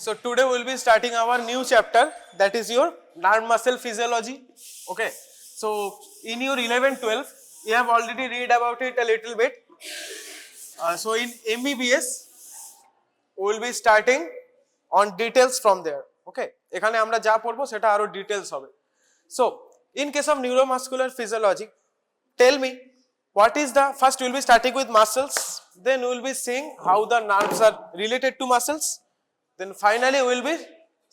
So today we'll be starting our new chapter, that is your nerve muscle physiology. Okay. So in your 11-12, you have already read about it a little bit. So in MBBS, we will be starting on details from there. Okay. এখানে আমরা যা পড়বো সেটা আরো details হবে. So in case of neuromuscular physiology, tell me what is the first we will be starting with muscles, then we will be seeing how the nerves are related to muscles. Then finally we will be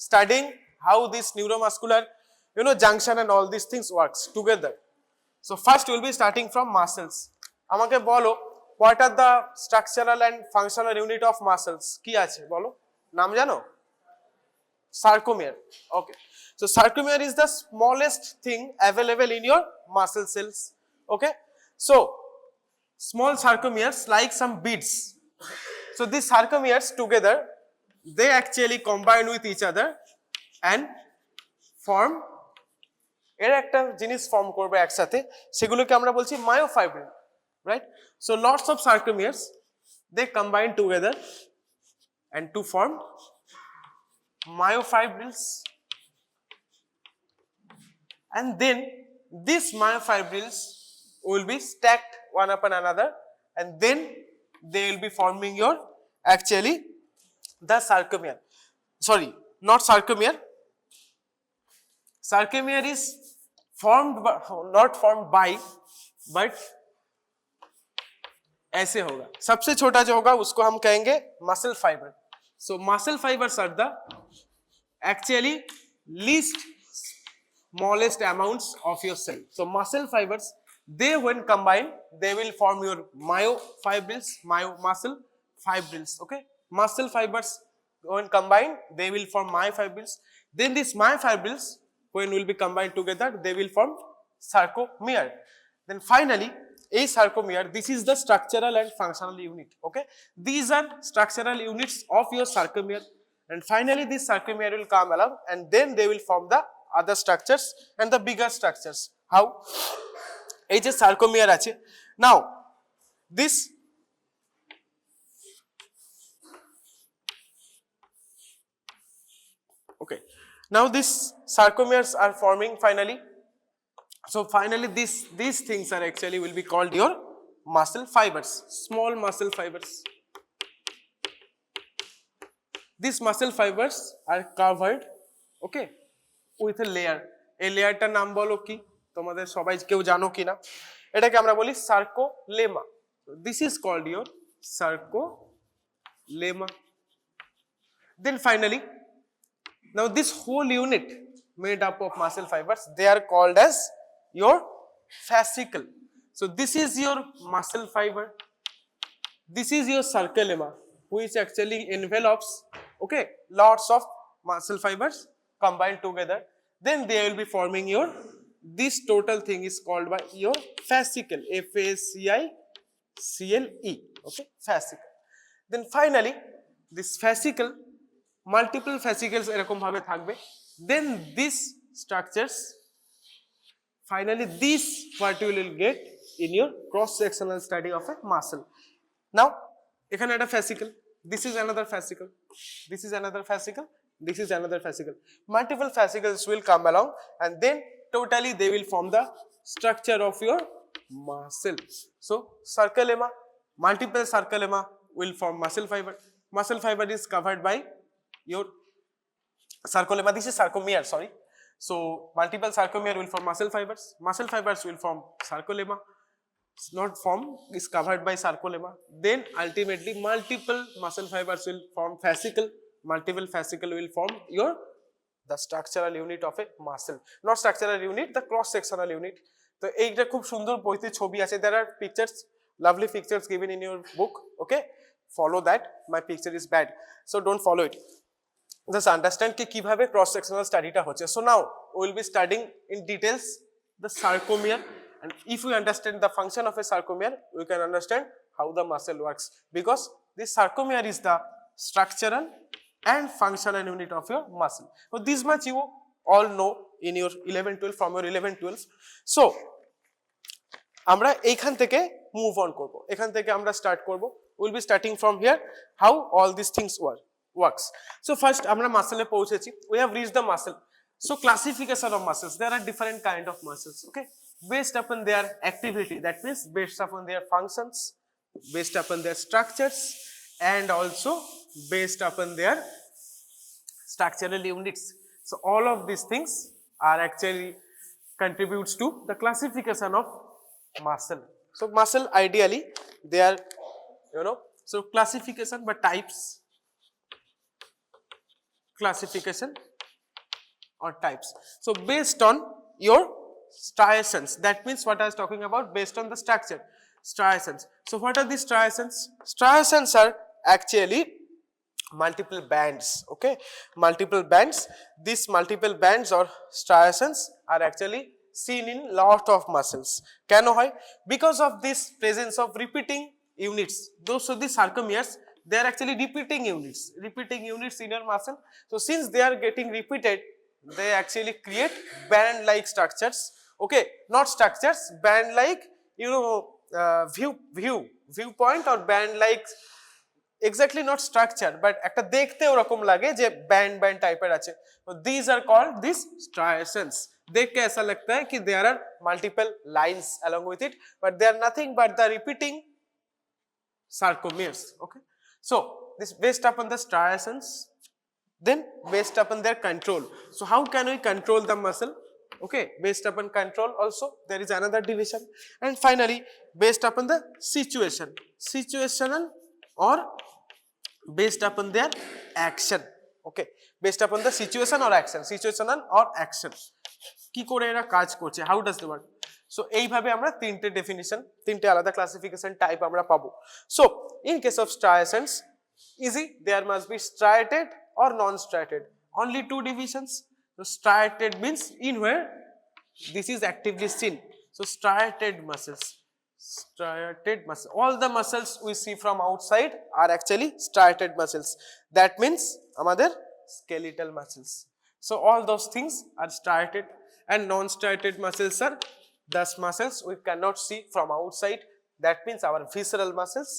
studying how this neuromuscular junction and all these things works together. So first we will be starting from muscles. আমাকে বলো what are the structural and functional unit of muscles? কি আছে বলো, নাম জানো? Sarcomere. Okay. So sarcomere is the smallest thing available in your muscle cells. Okay. So small sarcomeres like some beads. So these sarcomeres together, they actually combine with each other and form এর একটা জিনিস form করবে একসাথে, সেগুলোকে আমরা বলছি myofibril, right? So lots of sarcomeres, they combine together and to form myofibrils, and then these myofibrils will be stacked one upon another, and then they will be forming your actually the sarcomere. Sorry, not sarcomere. Sarcomere is formed by, not formed by, but ऐसे होगा. सबसे छोटा जो होगा उसको हम कहेंगे muscle fiber. So muscle fibers are the actually least smallest amounts of your cell. So muscle fibers, they when combined, they will form your myofibrils, muscle fibrils. Okay, muscle fibers when combined, they will form myofibrils. Then these myofibrils, when will be combined together, they will form sarcomere. Then finally, a sarcomere, this is the structural and functional unit. Okay, these are structural units of your sarcomere, and finally this sarcomere will come along, and then they will form the other structures and the bigger structures. How? এই যে sarcomere আছে, now this okay, now these sarcomeres are forming finally. So finally these things are actually will be called your muscle fibers, small muscle fibers. These muscle fibers are covered, okay, with a layer. এই লেয়ারটার নাম বলো কি, তোমাদের সবাই কেউ জানো কিনা? এটাকে আমরা বলি sarcolemma. So this is called your sarcolemma. Then finally, now this whole unit made up of muscle fibers, they are called as your fascicle. So this is your muscle fiber, this is your sarcolemma, which actually envelops, okay, lots of muscle fibers combined together. Then they will be forming your, this total thing is called by your fascicle, F-A-C-I-C-L-E. Okay, fascicle. Then finally this fascicle, multiple fascicles এরকম ভাবে থাকবে. Then these structures, finally this what you will get in your cross sectional study of a muscle. Now এখানে একটা fascicle, this is another fascicle, this is another fascicle, this is another fascicle. Multiple fascicles will come along, and then totally they will form the structure of your muscle. So sarcolemma, multiple sarcolemma will form muscle fiber. Muscle fiber is covered by your sarcolemma, this is sarcomere, sorry. So multiple sarcomere will form muscle fibers, muscle fibers will form sarcolemma, not form, is covered by sarcolemma. Then ultimately multiple muscle fibers will form fascicle, multiple fascicle will form your the structural unit of a muscle, not structural unit, the cross sectional unit. তো এইটা খুব সুন্দর বইতে ছবি আছে, there are pictures, lovely pictures given in your book. Okay, follow that, my picture is bad, so don't follow it. Just understand ki kiভাবে cross sectional study টা হচ্ছে. So now we will be studying in details the sarcomere, and if we understand the function of a sarcomere, we can understand how the muscle works, because this sarcomere is the structural and functional unit of your muscle. So this much you all know in your 11-12, from your 11-12. So আমরা এইখান থেকে move on করব, এখান থেকে আমরা start করব. We will be starting from here, how all these things works. So first আমরা muscle এ পৌঁছেছি, we have reached the muscle. So classification of muscles, there are different kind of muscles, okay, based upon their activity, that means based upon their functions, based upon their structures, and also based upon their structural units. So all of these things are actually contributes to the classification of muscle. So muscle ideally they are, you know, so classification but types, classification or types. So based on your striations, that means what I was talking about, based on the structure, striations. So what are these striations? Striations are actually multiple bands, okay, multiple bands. These multiple bands or striations are actually seen in lot of muscles. Keno hoy? Because of this presence of repeating units. Those are the sarcomeres, they are actually repeating units in your muscle. So since they are getting repeated, they actually create band like structures, okay, not structures, band like, you know, viewpoint or band like, exactly not structure but একটা দেখতে ওরকম লাগে যে band টাইপের আছে. So these are called these striations. देख के ऐसा लगता है कि there are multiple lines along with it, but they are nothing but the repeating sarcomeres, okay. So this based upon the striations, then based upon their control. So how can we control the muscle? Okay, based upon control also there is another division, and finally based upon the situational or based upon their action, okay, based upon the situation or action, situational or action, কি করে এরা কাজ করছে, how does they work. So এইভাবে আমরা তিনটে definition, তিনটে আলাদা ক্লাসিফিকেশন টাইপ আমরা পাবো. So in case of striations, easy, there must be striated or non-striated, only two divisions. So striated means in where this is actively seen. So striated muscles, all the muscles we see from outside are actually striated muscles, that means amader skeletal muscles. So all those things are striated, and non-striated muscles are those muscles we cannot see from outside, that means our visceral muscles,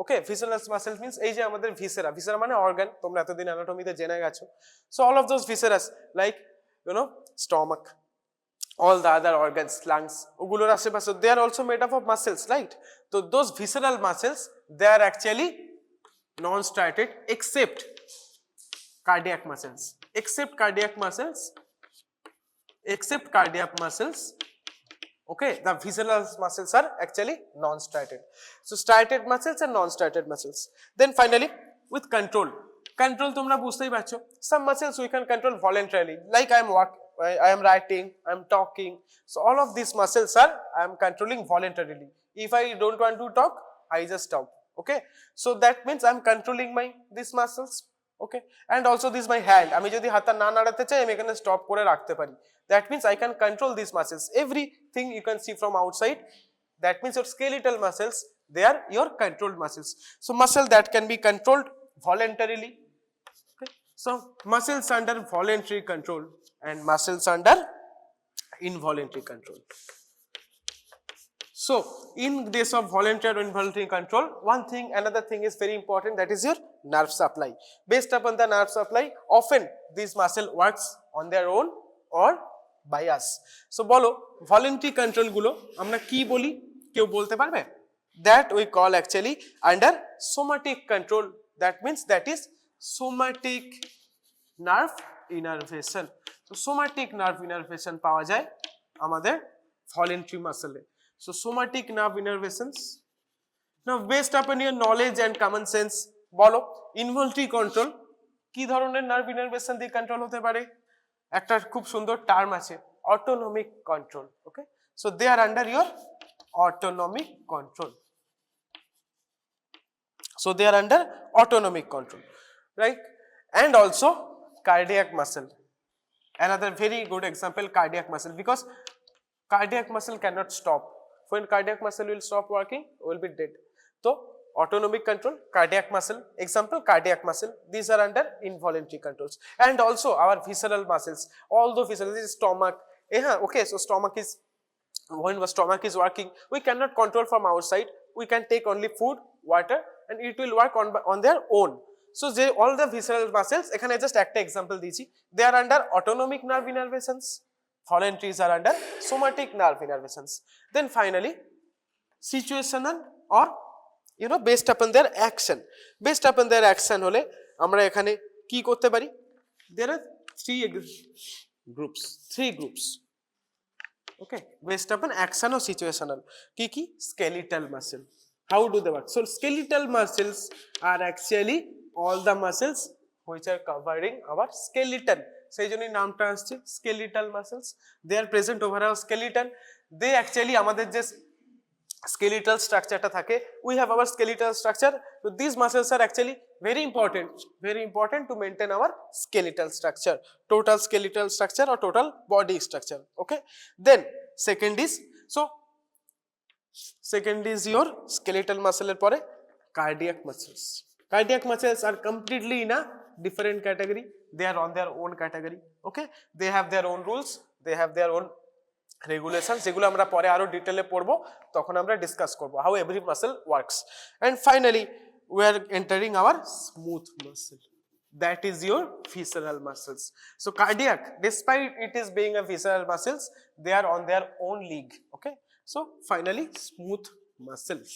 okay. Visceral muscles means এই যে আমাদের viscera মানে organ, তোমরা এতদিন anatomy তে জেনে গেছো. So all of those viscera like, you know, stomach, all the other organs, lungs, ওগুলোর আশেপাশে they are also made up of muscles, right? So those visceral muscles, they are actually non-striated except cardiac muscles, okay, the visceral muscles are actually non-striated. So striated muscles and non-striated muscles. Then finally with control তোমরা বুঝতেই পারছো, some muscles we can control voluntarily, like I am writing, I am talking. So all of these muscles are I am controlling voluntarily. If I don't want to talk, I just stop, okay. So that means I am controlling these muscles, okay. And also this my hand, আমি যদি হাতটা না নাড়াতে চাই আমি এখানে stop করে রাখতে পারি, that means I can control these muscles. Everything you can see from outside, that means your skeletal muscles, they are your controlled muscles. So muscle that can be controlled voluntarily, okay. So muscles under voluntary control and muscles under involuntary control. So in case of voluntary or involuntary control, another thing is very important, that is your nerve supply. Based upon the nerve supply, often this muscle works on their own or by us. So bolo voluntary control gulo আমরা কি বলি, কেউ বলতে পারবে? That we call actually under somatic control, that means that is somatic nerve innervation. So somatic nerve innervation পাওয়া যায় আমাদের voluntary muscle A. So somatic nerve innervations. Now based upon your knowledge and common sense, বলো involuntary control কি ধরনের nerve innervation দিয়ে control হতে পারে? একটা খুব সুন্দর টার্ম আছে, autonomic control, okay. So they are under your autonomic control. So they are under autonomic control, right? And also cardiac muscle, another very good example, cardiac muscle, because cardiac muscle cannot stop. When cardiac muscle will stop working, we will be dead. So autonomic control, cardiac muscle, example cardiac muscle, these are under involuntary controls. And also our visceral muscles, all the visceral, this is stomach, okay. So stomach is, when the stomach is working, we cannot control from outside, we can take only food, water, and it will work on their own. So যে all the visceral muscles, এখানে just একটা example দিয়েছি, they are under autonomic nerve innervations, voluntaries are under somatic nerve innervations. Then finally situational or based upon their action. Based upon their action হলে আমরা এখানে কি করতে পারি, there are three groups, okay, based upon action or situational. কি skeletal muscle, how do they work? So skeletal muscles are actually all the muscles which are covering our skeleton, সেই জন্যই নামটা আসছে skeletal muscles. They are present over our skeleton. They actually আমাদের যে skeletal structureটা থাকে, we have our skeletal structure, so these muscles are actually very important to maintain our skeletal structure, total skeletal structure or total body structure. Okay, then second is your skeletal muscle এর পরে cardiac muscles. Cardiac muscles are completely in a different category, they are on their own category. Okay, they have their own rules, they have their own regulations, যেগুলো আমরা পরে আরো ডিটেইলে পড়বো, তখন আমরা discuss করব how every muscle works. And finally we are entering our smooth muscle, that is your visceral muscles. So cardiac, despite it is being a visceral muscles, they are on their own league. Okay, so finally smooth muscles,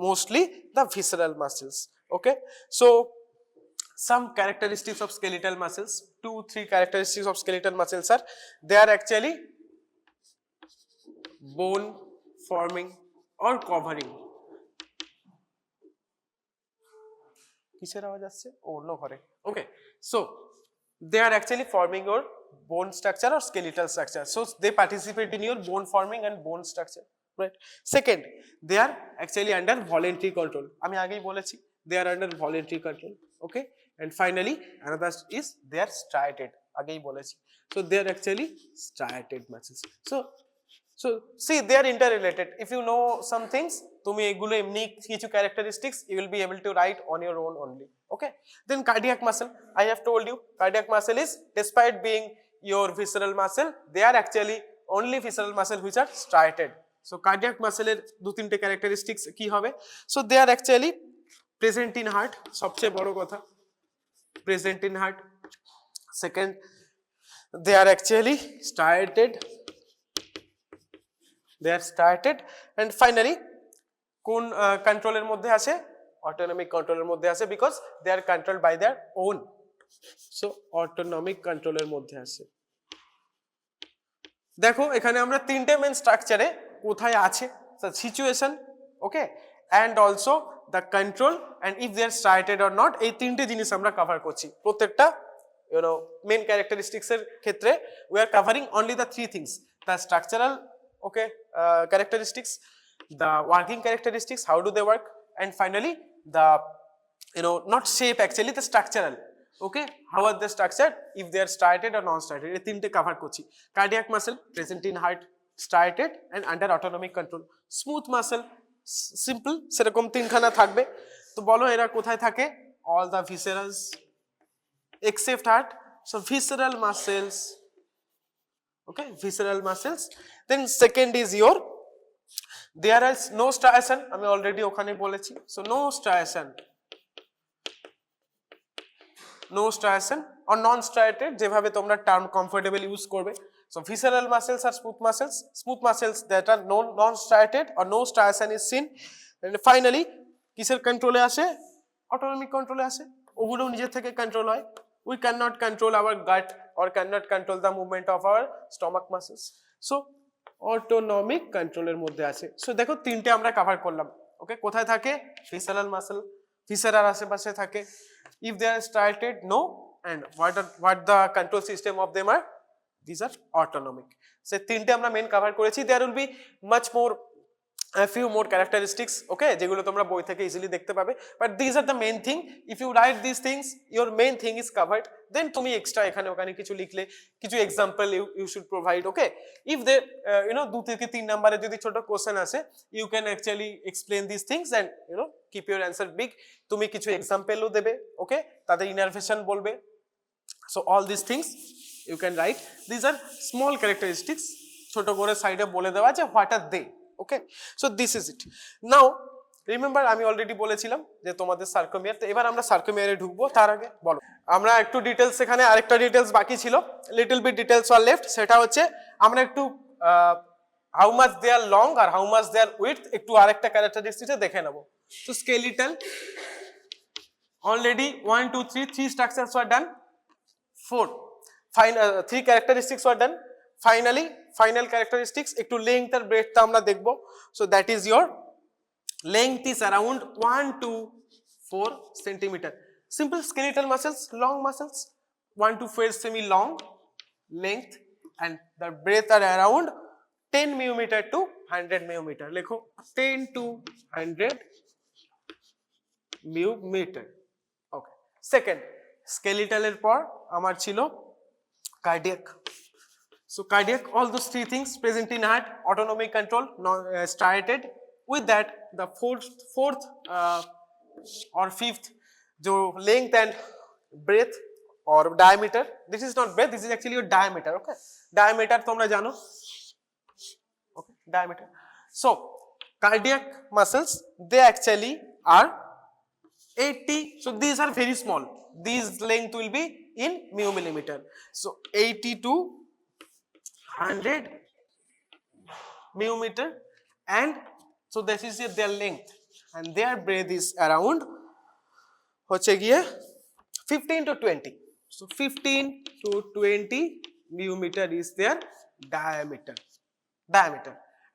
mostly the visceral muscles. Okay, so some characteristics of skeletal muscles, 2-3 characteristics of skeletal muscles are, they are actually bone forming or covering. কিসের আওয়াজ আসছে? অন্য ঘরে। Okay, so they are actually forming your bone structure or skeletal structure, so they participate in your bone forming and bone structure, right? Second, they are actually under voluntary control, আমি আগেই বলেছি, they are under voluntary control. Okay, and finally another is they are striated, আগেই বলেছি, so they are actually striated muscles. So see, they are interrelated. If you know some things, তুমি এগুলো এমনি কিছু characteristics you will be able to write on your own only. Okay, then cardiac muscle, I have told you, cardiac muscle is, despite being your visceral muscle, they are actually only visceral muscle which are striated. So cardiac muscle এর 2-3টে characteristics কি হবে? So they are actually present in heart, সবচেয়ে বড় কথা, present in heart. Second, they are actually striated, they are striated. And finally কোন কন্ট্রোলের মধ্যে আছে? অটোনমিক কন্ট্রোলের মধ্যে আছে, because they are controlled by their own. So autonomic কন্ট্রোলের মধ্যে আছে। দেখো এখানে আমরা তিনটে মেন স্ট্রাকচারে কোথায় আছে, situation, okay, and also the control and if they are striated or not, এই তিনটে জিনিস আমরা কভার করছি প্রত্যেকটা main characteristics এর ক্ষেত্রে. We are covering only the three things, the structural, okay, characteristics, the working characteristics, how do they work, and finally the not shape, actually the structural, okay, how are they structured, if they are striated or non striated, এই তিনটে cover করছি. Cardiac muscle present in heart, striated and under autonomic control. Smooth muscle simple, সেরকম তিনখানা থাকবে. তো বলো এরা কোথায় থাকে? all the viscerals except heart. So visceral muscles, okay, visceral muscles. Then second is your, there is no striation, আমি already ওখানে বলেছি, so no striation or non striated, যেভাবে তোমরা টার্ম কমফোর্টেবল ইউজ করবে. So visceral muscles are smooth muscles that are non striated or no striation is seen. And finally কিসের কন্ট্রোলে আসে? Autonomic কন্ট্রোলে আসে, ওগুলো নিজে থেকে কন্ট্রোল হয়. We cannot control our gut or cannot control the movement of our stomach muscles. So autonomic control এর মধ্যে আছে. So দেখো তিনটে আমরা কভার করলাম. ওকে, কোথায় থাকে? visceral muscle, visceral আশেপাশে থাকে. If they are striated, no. And what the control system of them are? These are autonomic. So তিনটে আমরা মেন কভার করেছি. There will be much more, a few more characteristics, okay, যেগুলো তোমরা বই থেকে easily দেখতে পাবে, but these are the main thing. If you write these things, your main thing is covered. Then তুমি এক্সট্রা এখানে ওখানে কিছু লিখলে, কিছু example you should provide. Okay, if they 2 থেকে 3 নম্বরে যদি ছোট কোশ্চেন আসে, you can actually explain these things and keep your answer big. তুমি কিছু এক্সাম্পলও দেবে, ওকে, তাদের ইনারভেশন বলবে. So all these things you can write. These are small characteristics, ছোট করে সাইডে বলে দেওয়া যে what are they. Okay, so this is it. Now remember আমি অলরেডি বলেছিলাম যে তোমাদের সার্কোমিয়ার, তো এবার আমরা সার্কোমিয়ারে ঢুকবো। তার আগে বলো, আমরা একটু ডিটেলস, এখানে আরেকটা ডিটেলস বাকি ছিল, little bit details are left, সেটা হচ্ছে আমরা একটু how much they are long আর how much they are width একটু আরেকটা ক্যারেক্টারিস্টিক্সে দেখে নেবো। তো skeletal already 1 2 3 three structures were done, 4 3 characteristics were done. Finally final characteristics একটু length আর breadth টা আমরা দেখবো। So that is your length is around 1 to 4 centimeter. Simple skeletal muscles, long muscles, 1 to 4 semi long length, and the breadth are around 10 millimeter to 100 millimeter. লেখো 10 to 100 millimeter. Okay. Second, skeletal এর পর আমার ছিল cardiac. So cardiac, all those three things present in heart, autonomic control, striated. With that, the fourth or fifth, जो length and breadth or diameter. This is not breadth, this is actually your diameter. Okay, diameter তোমরা জানো. Okay, diameter. So cardiac muscles, they actually are 80. So these are very small. These length will be in millimeter. So 80 to 100 millimeter, and so this is their length, and their breadth is around হচ্ছে গিয়ে 15 to 20. So 15 to 20 millimeter is their diameter.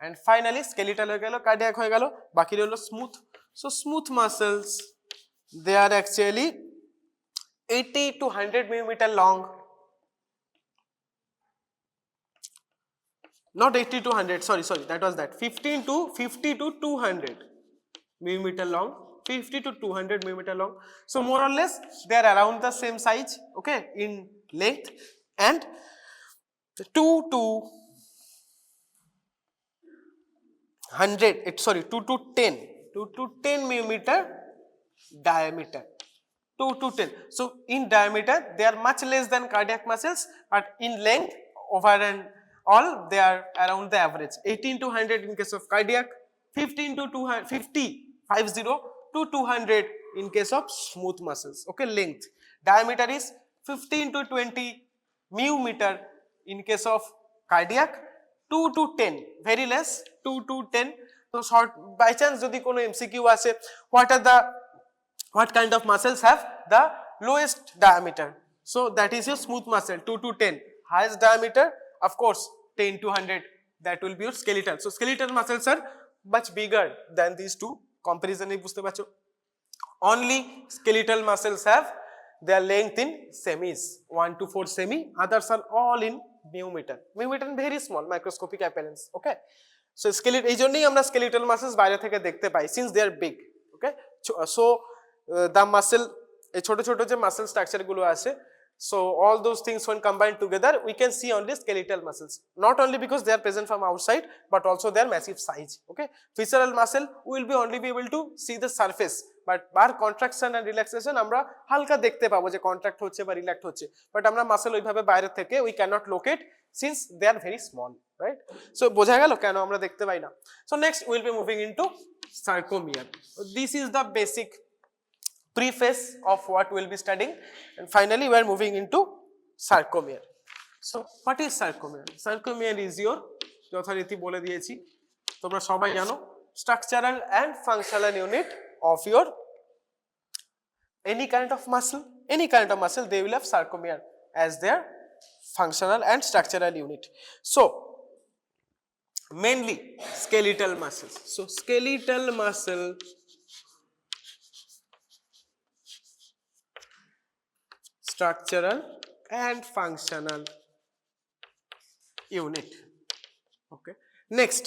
And finally skeletal হয়ে গেল, cardiac হয়ে গেল, বাকি রইল smooth. So smooth muscles, they are actually 80 to 100 millimeter long. Not 80 to 100, sorry, that was that. 50 to 200 millimeter long, 50 to 200 millimeter long. So more or less they are around the same size, okay, in length, and 2 to 10 millimeter diameter. 2 to 10. So in diameter they are much less than cardiac muscles, but in length over and all they are around the average. 18 to 100 in case of cardiac, 15 to 250 to 200 in case of smooth muscles. Okay, length. Diameter is 15 to 20 millimeter in case of cardiac, 2 to 10, very less, 2 to 10. So short, by chance jodi kono MCQ ashe, what kind of muscles have the lowest diameter? So that is your smooth muscle, 2 to 10. Highest diameter, of course, 10 to 100, that will be your skeletal. So skeletal muscles are much bigger than these two. Comparison ei bujhte parcho. Only skeletal muscles have their length in semis, 1 to 4 semi, others are all in millimeter. Millimeter very small, microscopic appearance. Okay, so skeletal ei jonnoi amra skeletal muscles বাইরে থেকে দেখতে পাই, since they are big. Okay, so the muscle, এই ছোট ছোট যে muscle structure গুলো আছে, so all those things when combined together we can see only skeletal muscles, not only because they are present from outside but also their massive size. Okay, visceral muscle we will be only be able to see the surface, but bar contraction and relaxation আমরা হালকা দেখতে পাবো যে contract হচ্ছে বা relax হচ্ছে, but আমরা muscle ওইভাবে বাইরে থেকে we cannot locate since they are very small, right? So বোঝা গেল কেন আমরা দেখতে পাই না. So next we will be moving into sarcomere. This is the basic preface of what we will be studying, and finally we are moving into sarcomere. So what is sarcomere? Sarcomere is your, যথারীতি বলে দিয়েছি তোমরা সবাই জানো, structural and functional unit of your any kind of muscle, they will have sarcomere as their functional and structural unit. So mainly skeletal muscles. So skeletal muscle, structural and functional unit. Okay, next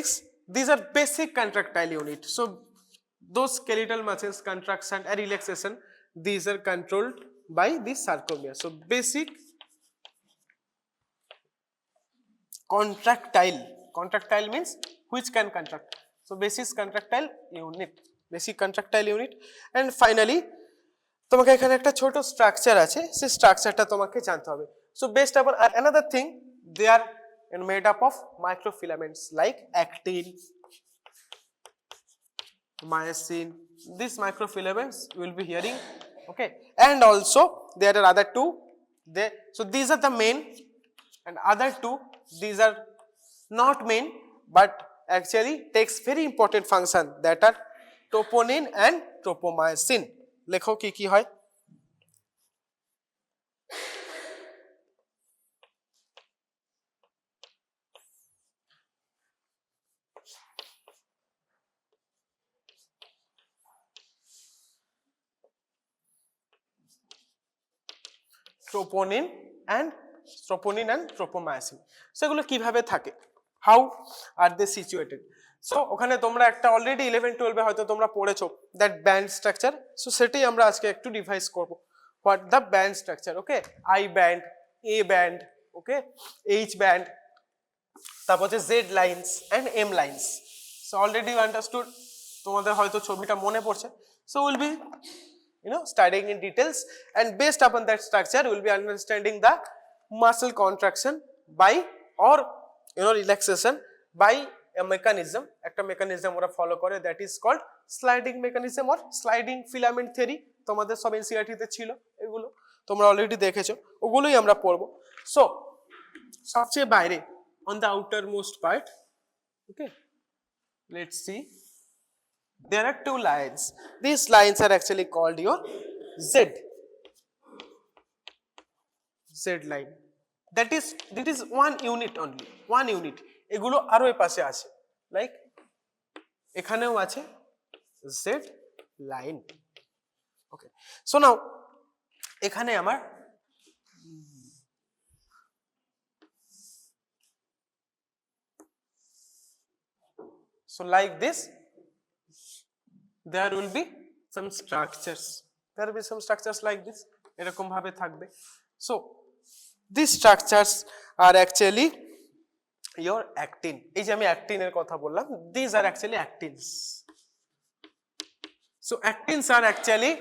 is, these are basic contractile unit. So those skeletal muscles contraction and relaxation, these are controlled by the sarcomere. So basic contractile means which can contract. So basic contractile unit, and finally তোমাকে এখানে একটা ছোট structure আছে, সেই স্ট্রাকচারটা তোমাকে জানতে হবে. সো বেস্ট আবার another thing, they are made up of microfilaments like actin, myosin, these microfilaments you will be hearing, okay, and also there are other two, so these are the main, and other two, these are not main but actually takes very important function, that are troponin and tropomyosin. লেখো কি কি হয়। troponin and tropomyosin, সেগুলো কিভাবে থাকে, how are they situated? So ওখানে তোমরা একটা অলরেডি 11-12 এ হয়তো তোমরা পড়েছো দ্যাট ব্যান্ড স্ট্রাকচার, সো সেটাই আমরা আজকে একটু রিভাইজ করব। What the band structure, okay, I band, A band, okay, H band, তারপর হচ্ছে Z lines and M lines. So already you understood, তোমাদের হয়তো ছবিটা মনে পড়ছে। So will be studying in details, and based upon that structure we will be understanding the muscle contraction by or relaxation by a mechanism, একটা mechanism ওরা follow করে, that is called sliding mechanism or sliding filament theory। তোমাদের সব NCERT তে ছিল, এগুলো তোমরা already দেখেছো, ওগুলোই আমরা পড়বো। সো সবচেয়ে বাইরে on the outermost part, okay, let's see, there are two lines. These lines are actually called your Z line. That is one unit only, one unit. এগুলো আরো এই পাশে আছে, লাইক এখানেও আছে Z line, okay. So now এখানে আমার so like this there will be some structures, there will be some structures like this, এরকম ভাবে থাকবে। so these structures are actually your actin, এই যে আমি actin এর কথা বললাম, these are actually actins। so actins are actually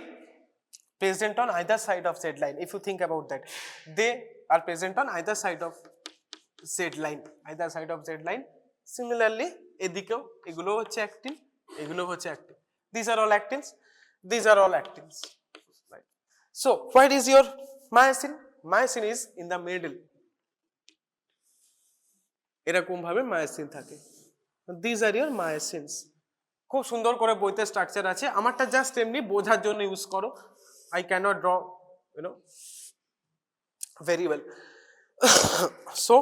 present on either side of Z line, if you think about that, they are present on either side of Z line, either side of Z line। similarly এদিকেও এগুলো হচ্ছে actin, এগুলো হচ্ছে actin, these are all actins, these are all actins, right? so what is your myosin? Myosin is in the middle, এরকম ভাবে myosin থাকে, these are your myosins। খুব সুন্দর করে বইতে স্ট্রাকচার আছে, আমারটা জাস্ট এমনি বোঝার জন্য ইউজ করো, I cannot draw very well। so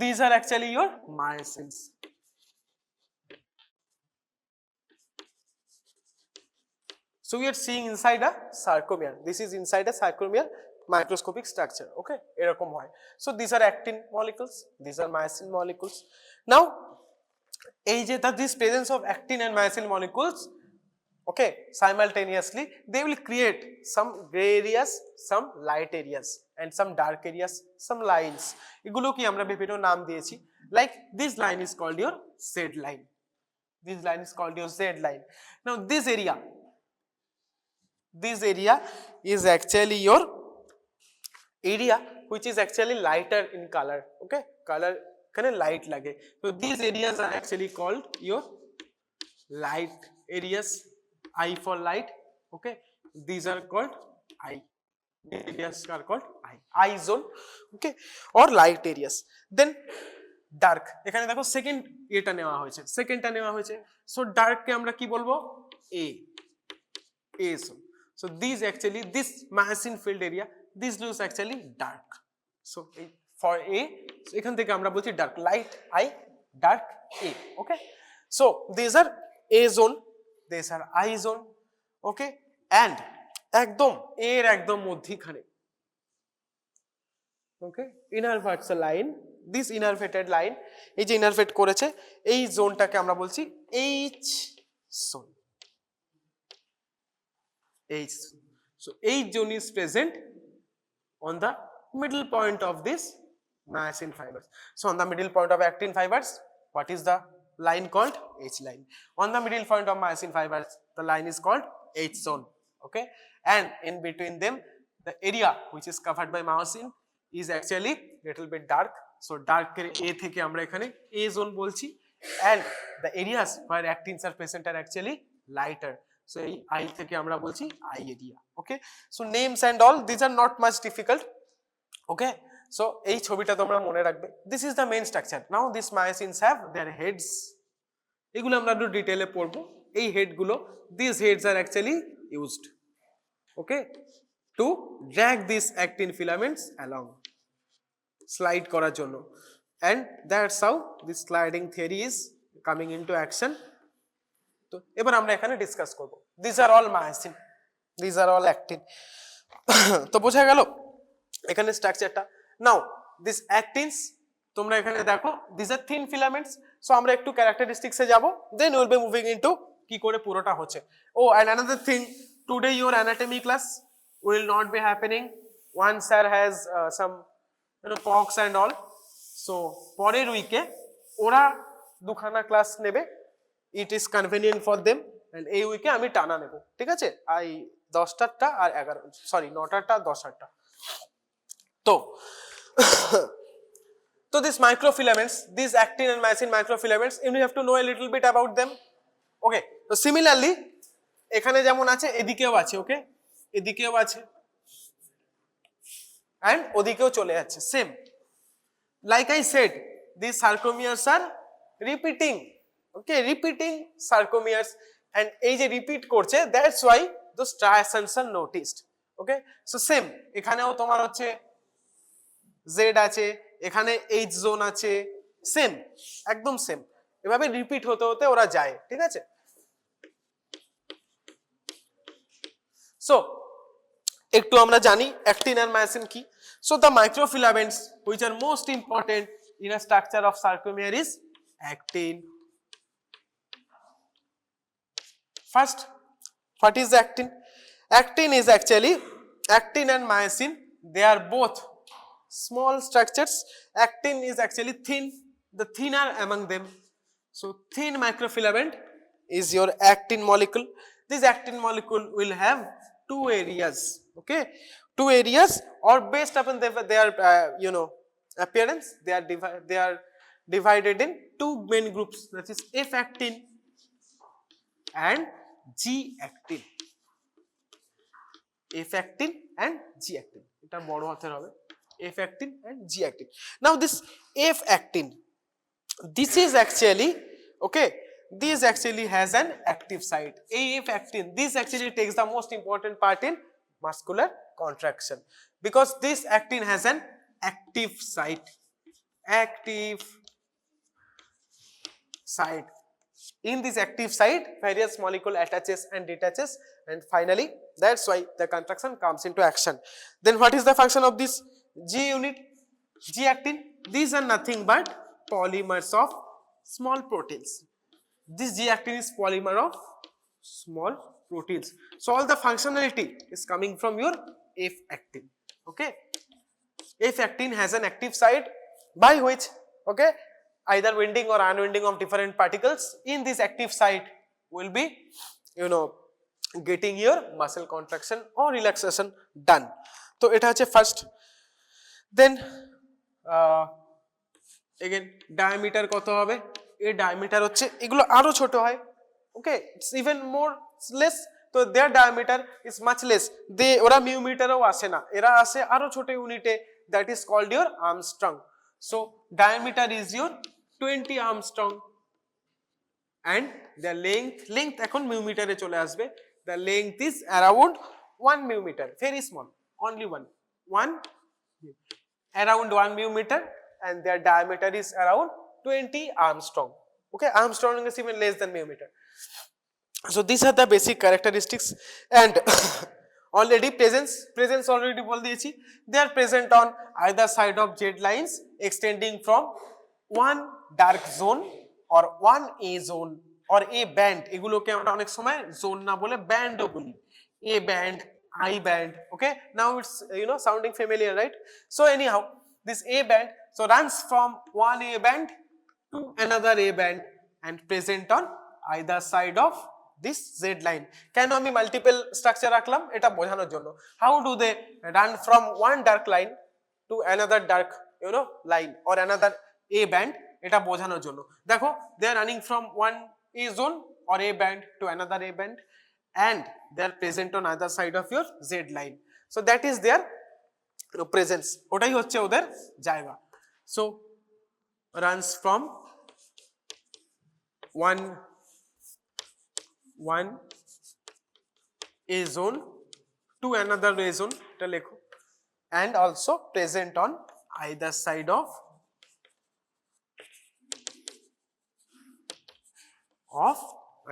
these are actually your myosins। so we are seeing inside a sarcomere, this is inside a sarcomere microscopic structure, okay, এরকম হয়। so these are actin molecules, these are myosin molecules। now এই যে this presence of actin and myosin molecules, okay, simultaneously they will create some gray areas, some light areas and some dark areas, some lines, এগুলো কি আমরা বিভিন্ন নাম দিয়েছি, like this line is called your Z line, this line is called your Z line। now this area is actually your area which is actually lighter in color, okay, color kind of light lage, so these areas are actually called your light areas, I for light, okay, these are called I, these areas are called I zone, okay, or light areas। then dark, এখানে দেখো second এটা নেওয়া হয়েছে, সেকেন্ডটা নেওয়া হয়েছে, so dark কে আমরা কি বলবো, A zone। so these actually, this myosin filled area, this looks actually dark, so for A, so এখান থেকে আমরা বলছি dark, light I, dark A, okay। so these are A zone, these are I zone, okay, and একদম এর একদম মধ্যখানে, okay, innervates a line, this innervated line, এই যে ইনারভেট করেছে এই জোনটাকে আমরা বলছি H zone, H zone। so H zone is present on the middle point of this myosin fibers। so on the middle point of actin fibers, what is the line called? H line। on the middle point of myosin fibers, the line is called H zone, okay, and in between them the area which is covered by myosin is actually little bit dark, so dark A থেকে আমরা এখানে A zone বলছি, and the areas where actins are present are actually lighter. So এই I থেকে আমরা বলছি eye area. Okay, so names and all these are not much difficult. Okay, so এই ছবিটা তোমরা মনে রাখবে. This is the main structure. Now these myosins have their heads. এগুলো আমরা একটু ডিটেইলে পড়বো. এই হেড গুলো, these heads are actually used, okay, to drag these actin filaments along, slide করার জন্য, and that's how this sliding theory is coming into action. তো এবার আমরা এখানে ডিসকাস করব. These are all myosin, these are all actin. তো বোঝা গেল এখানে স্ট্রাকচারটা. নাও দিস অ্যাক্টিনস তোমরা এখানে দেখো, this are thin filaments. So আমরা একটু ক্যারেক্টারিস্টিক্সে যাব, then will be moving into কি করে পুরোটা হচ্ছে. Oh and another thing, today your anatomy class will not be happening. One sir has some pox and all. So পরের উইকে ওরা দুখানা ক্লাস নেবে, it is convenient for them, and এই উইকে আমি টানা নেব, ঠিক আছে? আই 10টারটা আর 9টারটা 10টারটা. So these microfilaments, these actin and myosin microfilaments, you have to know a little bit about them. Okay, so similarly এখানে যেমন আছে এদিকেও আছে, ওকে, এদিকেও আছে and ওদিকেও চলে যাচ্ছে, same. Like I said, these sarcomeres are repeating, okay, repeating sarcomeres, and এই যে রিপিট করছে, that's why those striations are noticed. Okay, so same এখানেও তোমার হচ্ছে Z আছে, এখানে H জোন আছে, সেম, একদম সেম, এভাবে রিপিট হতে হতে ওরা যায়, ঠিক আছে? সো একটু আমরা জানি অ্যাক্টিন আর মায়োসিন কি. So the microfilaments which are most important in a structure of sarcomere is actin. First, what is actin? Actin is actually, actin and myosin, they are both small structures. Actin is actually thin, the thinner among them. So thin microfilament is your actin molecule. This actin molecule will have two areas, okay, two areas, or based upon their appearance, they are divided in two main groups, that is F actin and G actin. F actin and G actin, এটা বড় হাতের হবে, F actin and G actin. Now this F actin, this is actually, okay, this actually has an active site. F actin, this actually takes the most important part in muscular contraction, because this actin has an active site. Active site. In this active site, various molecule attaches and detaches, and finally that's why the contraction comes into action. Then what is the function of this G unit, G actin? These are nothing but polymers of small proteins. This G actin is polymer of small proteins. So all the functionality is coming from your F actin, okay. F actin has an active site by which, okay, either winding or unwinding of different particles in this active site will be, getting your muscle contraction or relaxation done. So এটা হচ্ছে first. দেন again diameter কত হবে? এই diameter হচ্ছে, এগুলো আরো ছোট হয়, okay, it's even more less, তো their diameter is much less. ওরা মিউমিটারও আসে না, এরা আসে আরো ছোট ইউনিটে, that is called your Armstrong. So diameter is your 20 Armstrong, and the length এখন মিউমিটারে চলে আসবে. The length is around 1 millimeter, very small, only one around 1 millimeter, and their diameter is around 20 Armstrong. Okay, Armstrong is even less than millimeter. So these are the basic characteristics, and already presence already বল দিয়েছি, they are present on either side of Z lines extending from one dark zone or one A zone or A band. এগুলোকে আমরা অনেক সময় zone না বলে ব্যান্ডও বলি, A band, I band, okay. Now it's sounding familiar, right? So anyhow, this A band so runs from one A band to another A band and present on either side of this Z line. কেন আমি multiple structure রাখলাম? এটা বোঝানোর জন্য. How do they run from one dark line to another dark line or another A band? এটা বোঝানোর জন্য। দেখো they are running from one A zone or A band to another A band and they are present on either side of your Z line. So that is their presence, ওটাই হচ্ছে ওদের জায়গা। So runs from one A zone to another A zone, এটা লেখো, and also present on either side of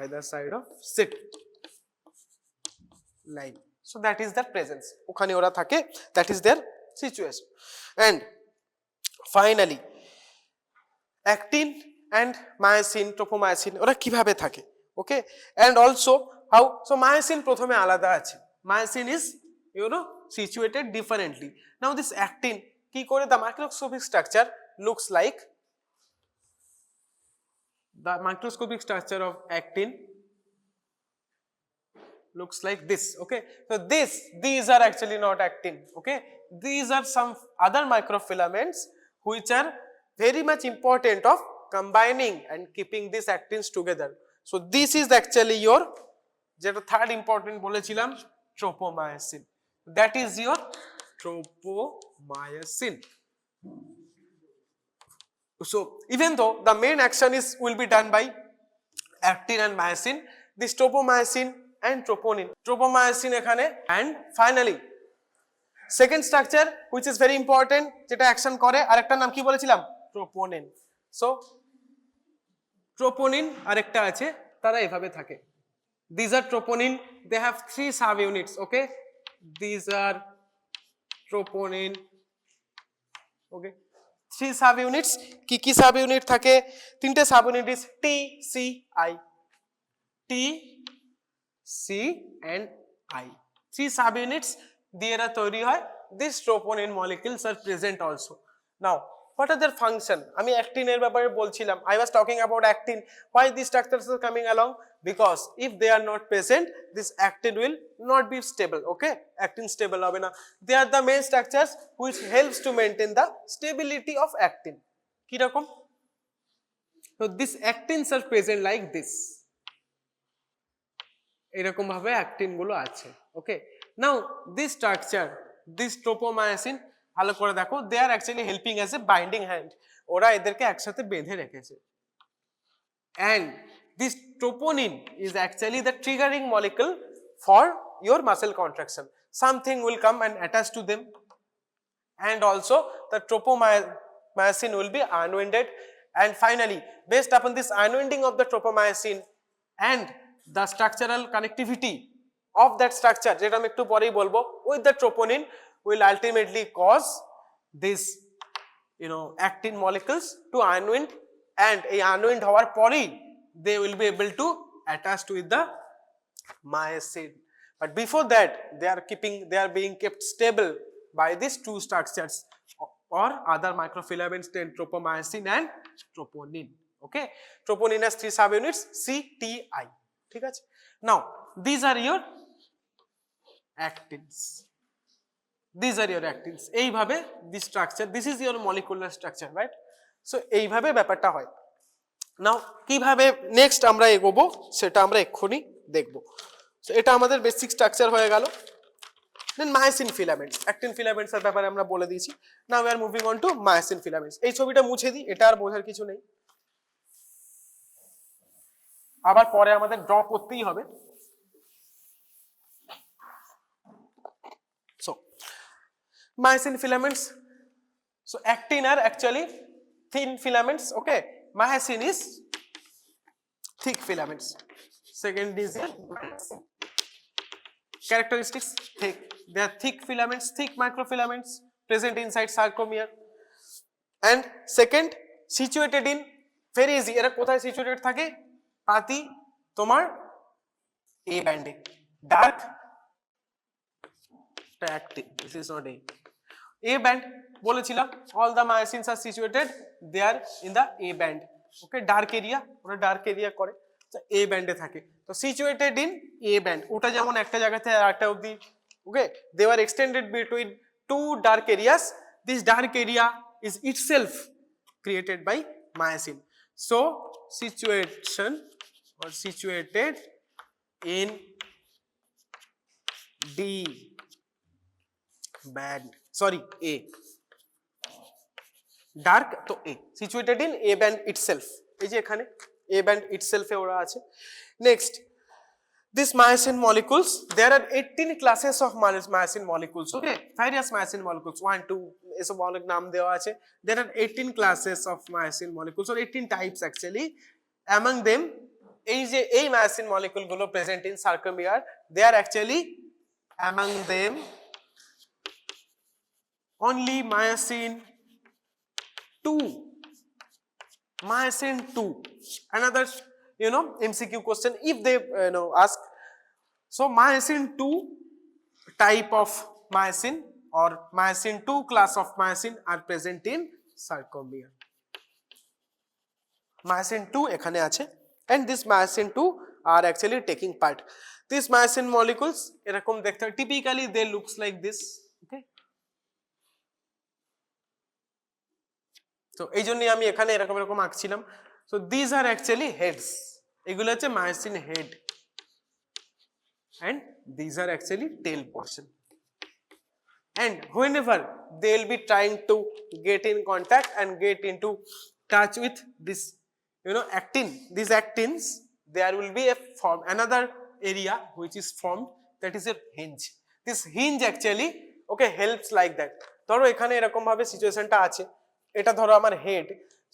either side of Z line. So that is their presence, ওখানে ওরা থাকে, that is their situation. And finally actin and myosin, tropomyosin ওরা কিভাবে থাকে, okay, and also how, so myosin প্রথমে আলাদা আছে, myosin is situated differently. Now this actin কি করে, the microscopic structure looks like, the microscopic structure of actin looks like this, okay. So these are actually not actin, okay, these are some other microfilaments which are very much important of combining and keeping these actins together. So this is actually your, যেটা third important বলেছিলাম, tropomyosin, that is your tropomyosin. So even though the main action is will be done by actin and myosin, this tropomyosin and troponin, tropomyosin এখানে, and finally second structure which is very important, যেটা action করে, আরেকটা নাম কি বলেছিলাম, troponin. So troponin আরেকটা আছে, তারা এভাবে থাকে, these are troponin, they have 3 subunits, okay, these are troponin, okay, 3 subunits, কি কি subunit থাকে, তিনটে subunit is T, C, I, T, C and I, 3 subunits দিয়ে এরা তৈরি হয়, these troponin molecules are present also. Now what are their function, আমি actin এর ব্যাপারে বলছিলাম, I was talking about actin, why these structures are coming along, because if they are not present this actin will not be stable, okay, actin stable হবে না, they are the main structures which helps to maintain the stability of actin, কি রকম, so these actins are present like this, এরকম ভাবে actin গুলো আছে, okay. Now this structure, this tropomyosin, ভালো করে দেখো, they are actually helping as a binding hand, ওরা এদেরকে একসাথে বেঁধে রেখেছে, and this troponin is actually the triggering molecule for your muscle contraction, something will come and attach to them, and also the tropomyosin will be unwinded, and finally based upon this unwinding of the tropomyosin and the structural connectivity of that structure, যেটা আমি একটু পরেই বলবো, with the troponin will ultimately cause this actin molecules to unwind, and এই unwind হওয়ার পরেই they will be able to attach with the myosin, but before that they are being kept stable by these two structures or other microfilaments, then tropomyosin and troponin, okay. Troponin has 3 subunits, C, T, I, ঠিক আছে. Now these are your actins, these are your actins, এইভাবে this structure, this is your molecular structure, right. So এইভাবে ব্যাপারটা হয়। নাও কিভাবে next আমরা এগোবো সেটা আমরা এক্ষুনি দেখব। সো এটা আমাদের বেসিক স্ট্রাকচার হয়ে গেল। Then myosin filaments, actin filaments এর ব্যাপারে আমরা বলে দিয়েছি। Now we are moving on to myosin filaments. এই ছবিটা মুছে দিই, এটা আর বোঝার কিছু নেই, আবার পরে আমাদের ড্র করতেই হবে। So myosin filaments, so actin are actually thin filaments, okay, myosin is thick filaments. Second is characteristics, thick, they are thick filaments, thick microfilaments present inside sarcomere, and second situated in, very easy, এরা কোথায় situated থাকে, পাতি তোমার A ব্যান্ডে, dark actin, this is not A band বলেছিলাম, all the myosins are situated there in the A band, okay, dark area, ওরা dark area করে, তো A band এ থাকে, তো situated in A band, ওটা যেমন একটা জায়গা থেকে আরেকটা অবধি, okay, they were extended between two dark areas, this dark area is itself created by myosin. So situation or situated in D band, sorry A, dark তো A situated in A band itself, এই যে এখানে A band ইটসেলফে ওরা আছে। Next this myosin molecules, there are 18 classes of myosin molecules, okay various myosin molecules 1 2 এসব অনেক নাম দেওয়া আছে। There are 18 classes of myosin molecules or 18 types actually. Among them এই যে এই মায়োসিন মলিকুল গুলো present in sarcomere, they are actually among them only myosin 2, myosin 2. Another MCQ question if they ask. So myosin 2 type of myosin or myosin 2 class of myosin are present in sarcomere. Myosin 2 এখানে আছে and this myosin 2 are actually taking part. These myosin molecules এরকম দেখতে typically they looks like this, okay. তো এই জন্যই আমি এখানে এরকম এরকম আঁকছিলাম। So this are actually heads, এগুলো হচ্ছে myosin head and these are actually tail portion, and whenever they will be trying to get in contact and get into touch with this actin, these actins, there will be a form another area which is formed, that is a hinge. This hinge actually okay helps like that. ধরো এখানে এরকম ভাবে সিচুয়েশনটা আছে, এটা ধরো আমার head,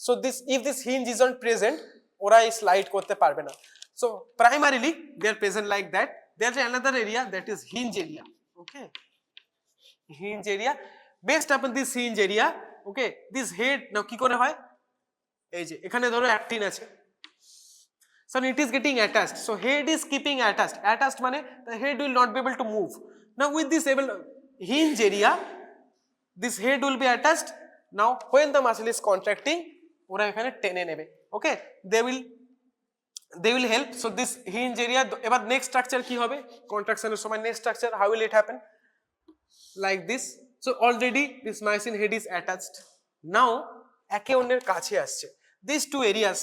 so this if this hinge is not present ওরা এই স্লাইড করতে পারবে না। So primarily they are present like that, there is another area that is hinge area, okay hinge area. Based upon this hinge area okay this head now কি করে হয়, এই যে এখানে ধরো অ্যাক্টিন আছে, so it is getting attached, so head is keeping attached মানে the head will not be able to move. Now with this able hinge area this head will be attached. Now when the muscle is contracting ওরা এখানে টেনে নেবে, okay they will help. So this hinge area, এবার next structure কি হবে কন্ট্রাকশনের সময়, next structure how will it happen, like this. So already this myosin head is attached, now একে অন্যের কাছে আসছে these two areas,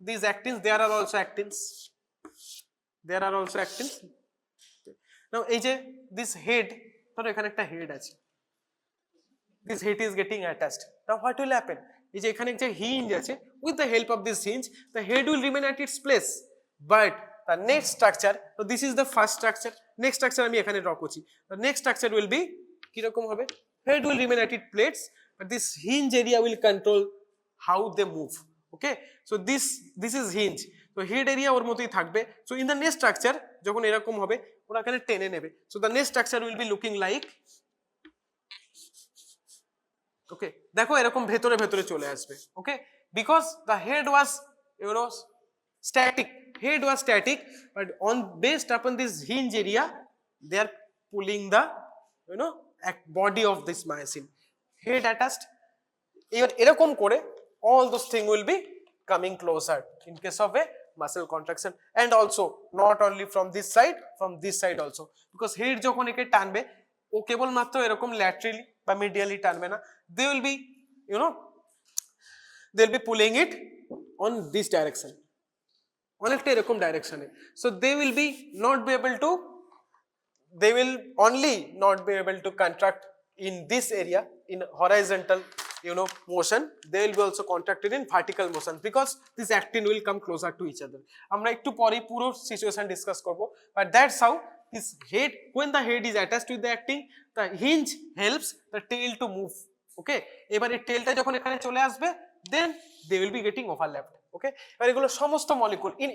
these actins, there are also actins, now এই যে this head, ধরো এখানে একটা হেড আছে, this head is getting attached. Now what will happen, এই যে এখানে যে hinge আছে, with the help of this hinge the head will remain at its place, but the next structure, so this is the first structure, next structure আমি এখানে draw করছি, the next structure will be কি রকম হবে, head will remain at its place but this hinge area will control how they move, okay. So this is hinge, so head area ওর মতোই থাকবে, so in the next structure যখন এরকম হবে ওরা এখানে টেনে নেবে, so the next structure will be looking like okay দেখো এরকম ভেতরে ভেতরে চলে আসবে, okay because the head was static but on based upon this hinge area they are pulling the body of this myosin, head attached, এরকম করে all those things will be coming closer in case of a muscle contraction, and also not only from this side also, because head যখন একে টানবে ও কেবল মাত্র এরকম laterally বা medially টানবে না, they will be they'll be pulling it on this direction, অনেকটা এরকম ডাইরেকশনে, so they will only not be able to contract in this area in horizontal motion, they will be also contracted in vertical motion because this actin will come closer to each other. আমরা একটু পরে পুরো situation discuss করব, but that's how this head, when the head is attached with the actin, the hinge helps the tail to move, okay এবার এই টেলটা যখন এখানে চলে আসবে then they will be getting overlapped, okay এবার এগুলো সমস্ত molecule in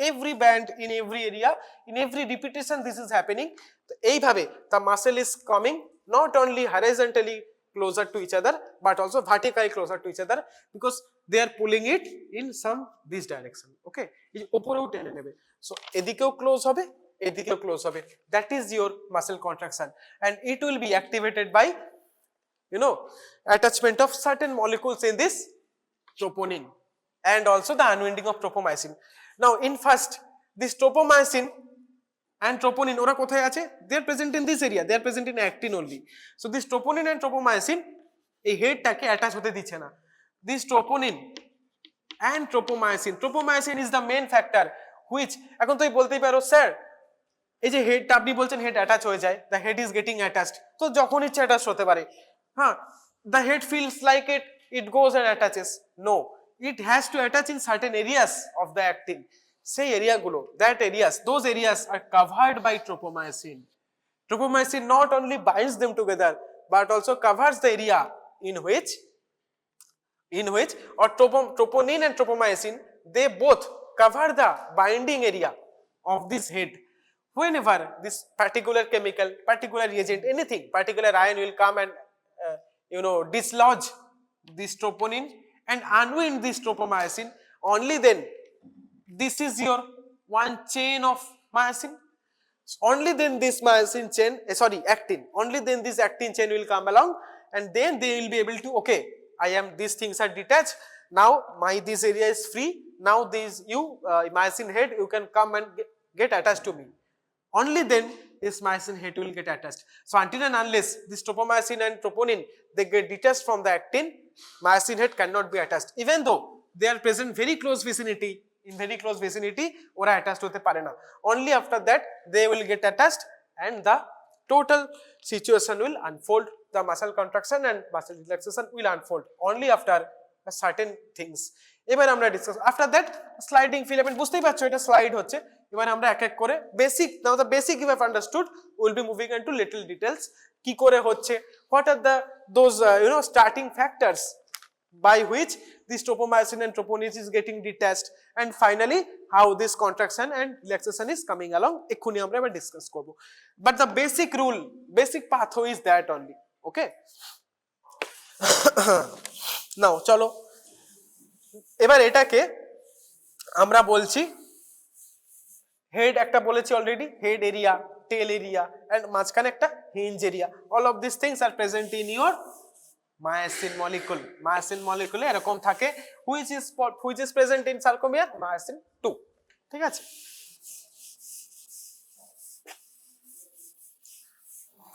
every band, in every area, in every repetition this is happening. তো এইভাবে the muscle is coming not only horizontally closer to each other but also vertically closer to each other because they are pulling it in this direction, okay এই উপরেও টেনে নেবে, so এদিকেও close হবে এদিকেও close হবে, that is your muscle contraction and it will be activated by attachment of certain molecules in this troponin and also the unwinding of tropomyosin. Now in first this tropomyosin and troponin ওরা কোথায় আছে, they are present in this area, they are present in actin only, so this troponin and tropomyosin এই হেডটাকে attach হতে দিচ্ছে না, this troponin and tropomyosin. Tropomyosin is the main factor which, এখন তুমি বলতেই পারো স্যার এই যে হেডটা আপনি বলছেন হেড অ্যাটাচ হয়ে যায়, the head is getting attached, তো যখন ইচ্ছে অ্যাটাচ হতে পারে, হ্যাঁ, the head feels like it goes and attaches. No, it has to attach in certain areas of the actin. সেই এরিয়াগুলো, that areas, those areas are covered by tropomyosin. Tropomyosin not only binds them together but also covers the area in which or troponin and tropomyosin, they both cover the binding area of this head. Whenever this particular chemical, particular reagent, anything, particular ion will come and dislodge this troponin and unwind this tropomyosin, only then this is your one chain of myosin. Only then this myosin chain, actin, only then this actin chain will come along, and then they will be able to, okay, these things are detached, now this area is free, now myosin head, you can come and get attached to me. Only then this myosin head will get attached. So until and unless this tropomyosin and troponin, they get detached from the actin, myosin head cannot be attached. Even though they are present very close vicinity, in very close vicinity, ওরা attached হতে পারে না. Only after that they will get attached and the total situation will unfold. The muscle contraction and muscle relaxation will unfold only after a certain things. এবার আমরা discuss, after that sliding filament, বুঝতেই পারছো এটা slide হচ্ছে। এবার আমরা এক এক করে basic, now the basic you have understood, will be moving into little details, কি করে হচ্ছে, what are the those starting factors by which this tropomyosin and troponin is getting detached, and finally how this contraction and relaxation is coming along, ekhuni amra ebar discuss korbo. But the basic rule, basic pathway is that only, okay? Now chalo এবার এটাকে আমরা বলছি head, একটা বলেছি already, head area, tail area and মাঝখানে একটা hinge area, all of this things are present in your myosin molecule. Myosin molecule এরকম থাকে, which is present in sarcomere, myosin 2, ঠিক আছে?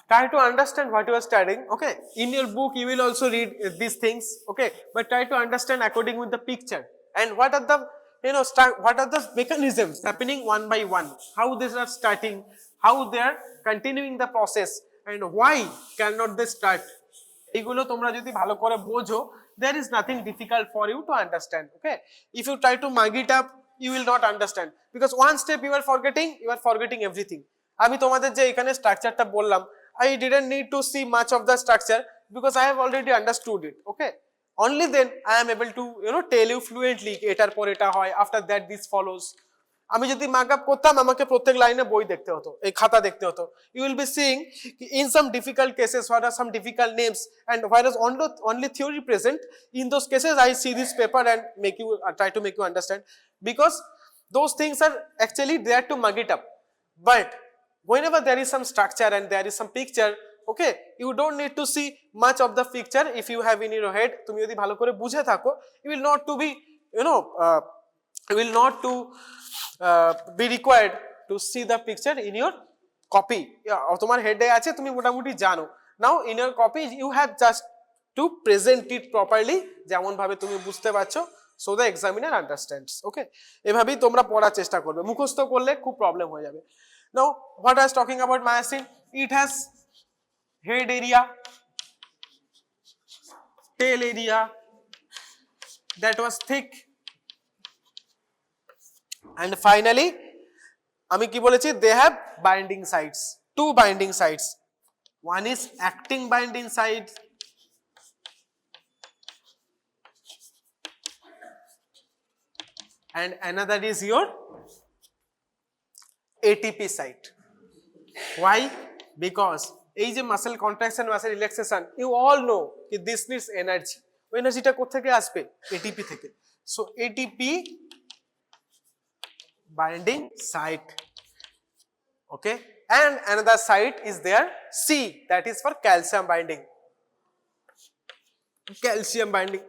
Try to understand what you are studying, okay? In your book you will also read these things, okay? But try to understand according with the picture, and what are the what are the mechanisms happening one by one, how these are starting, how they are continuing the process, and why cannot they start. এগুলো তোমরা যদি ভালো করে বোঝো, there is nothing difficult for you to understand, okay? If you try to mug it up, you will not understand, because one step you are forgetting everything. আমি তোমাদের যে এখানে স্ট্রাকচারটা বললাম, I didn't need to see much of the structure because I have already understood it, okay? Only then I am able to tell you fluently এটার পর এটা হয়, after that this follows. আমি যদি মার্ক আপ করতাম, আমাকে প্রত্যেক লাইনে বই দেখতে হতো, এই খাতা দেখতে হতো। You will be seeing in some difficult cases what are some difficult names, and whereas only theory present, in those cases I see this paper and try to make you understand, because those things are actually there to mug it up. But whenever there is some structure and there is some picture, okay, you don't need to see much of the picture if you have in your head. তুমি যদি ভালো করে বুঝে থাকো, you will not to be be required to see the picture in your copy. তোমার হেডে আছে, তুমি মোটামুটি জানো। Now in your copy you have just to present it properly, যেমন ভাবে তুমি বুঝতে পারছো, so the examiner understands, okay? এভাবেই তোমরা পড়ার চেষ্টা করবে, মুখস্থ করলে খুব প্রবলেম হয়ে যাবে। Now what I was talking about myosin, it has head area, tail area that was thick, and finally আমি কি বলেছি, they have binding sites, 2 binding sites, one is acting binding site and another is your ATP site. Why? Because এই যে muscle contraction, muscle relaxation, you all know this needs energy. ওই এনার্জিটা কোথা থেকে আসবে? ATP থেকে। So ATP binding site, okay, and another site is there, C, that is for calcium binding, calcium binding,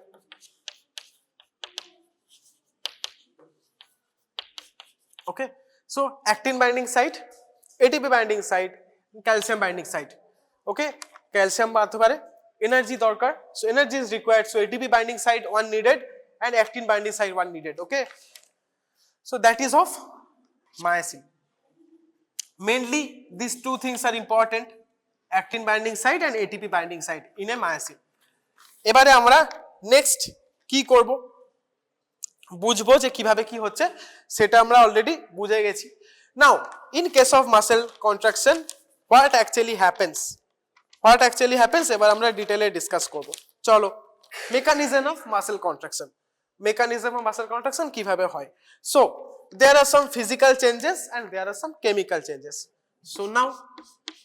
okay? So actin binding site, ATP binding site, calcium binding site, okay? Calcium বাঁধতে পারে, energy দরকার, so energy is required, so ATP binding site one needed, and actin binding site one needed. Okay, so that is of myosin. Mainly these two things are important, actin binding site and ATP binding site in a myosin. এবারে আমরা next কি করব, বুঝবো যে কিভাবে কি হচ্ছে, সেটা আমরা অলরেডি বুঝে গেছি। নাও in case of muscle contraction what actually happens, এবার আমরা ডিটেইলে ডিসকাস করব। চলো, মেকানিজম অফ মাসেল কন্ট্রাকশন কিভাবে হয়। So there are some physical changes and there are some chemical changes. So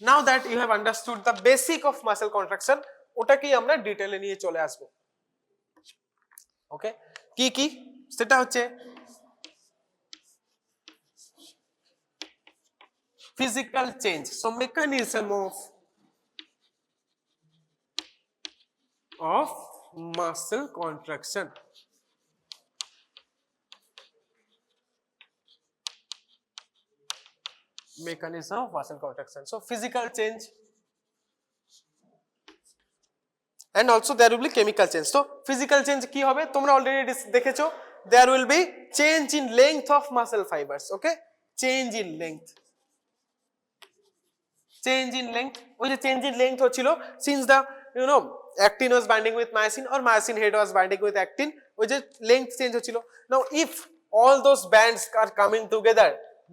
now that you have understood the basic of muscle contraction, ওটাকেই আমরা ডিটেইলে নিয়ে চলে আসব। ওকে, কি সেটা হচ্ছে physical change. So mechanism of muscle contraction. Mechanism of muscle contraction. So physical change and also there will be chemical change. So physical change কি হবে তোমরা অলরেডি দেখেছো, there will be change in length of muscle fibers. Okay, change in length, ওই যে change in length হচ্ছিল since the actin was binding with myosin or myosin head was binding with actin, ওই যে length change হচ্ছিল। now if all those bands are coming together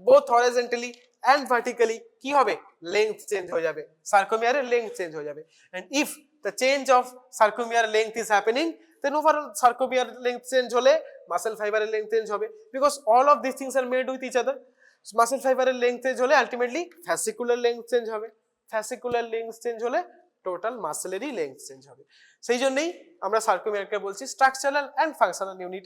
both horizontally and vertically, কি হবে, length change হয়ে যাবে, সার্কোমিয়ারের length change হয়ে যাবে। and if the change of sarcomere length is happening, then overall sarcomere length change হলে muscle fiber এর length change হবে, because all of these things are made with each other. muscle fiber এর length change হলে ultimately fascicular length change হবে, fascicular length change হলে total muscle এরই length change হবে। সেই জন্যই আমরা sarcomere-কে বলছি structural and functional unit.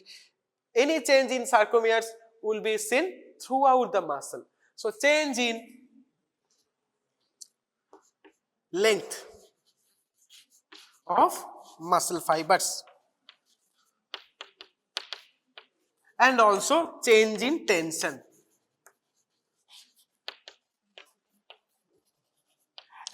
any change in sarcomeres will be seen throughout the muscle. So change in length of muscle fibers and also change in tension.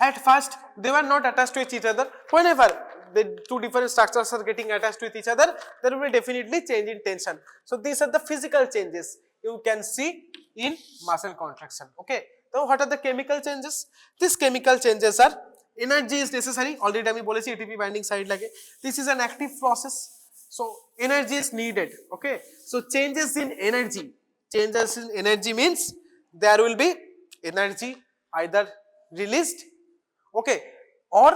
At first they were not attached with each other. Whenever the two different structures are getting attached with each other, there will be definitely change in tension. So these are the physical changes you can see in muscle contraction. Okay, so what are the chemical changes? These chemical changes are energy is necessary, already আমি বলেছি ATP binding site লাগে, this is an active process, so energy is needed. Okay, so changes in energy means there will be energy either released, okay, or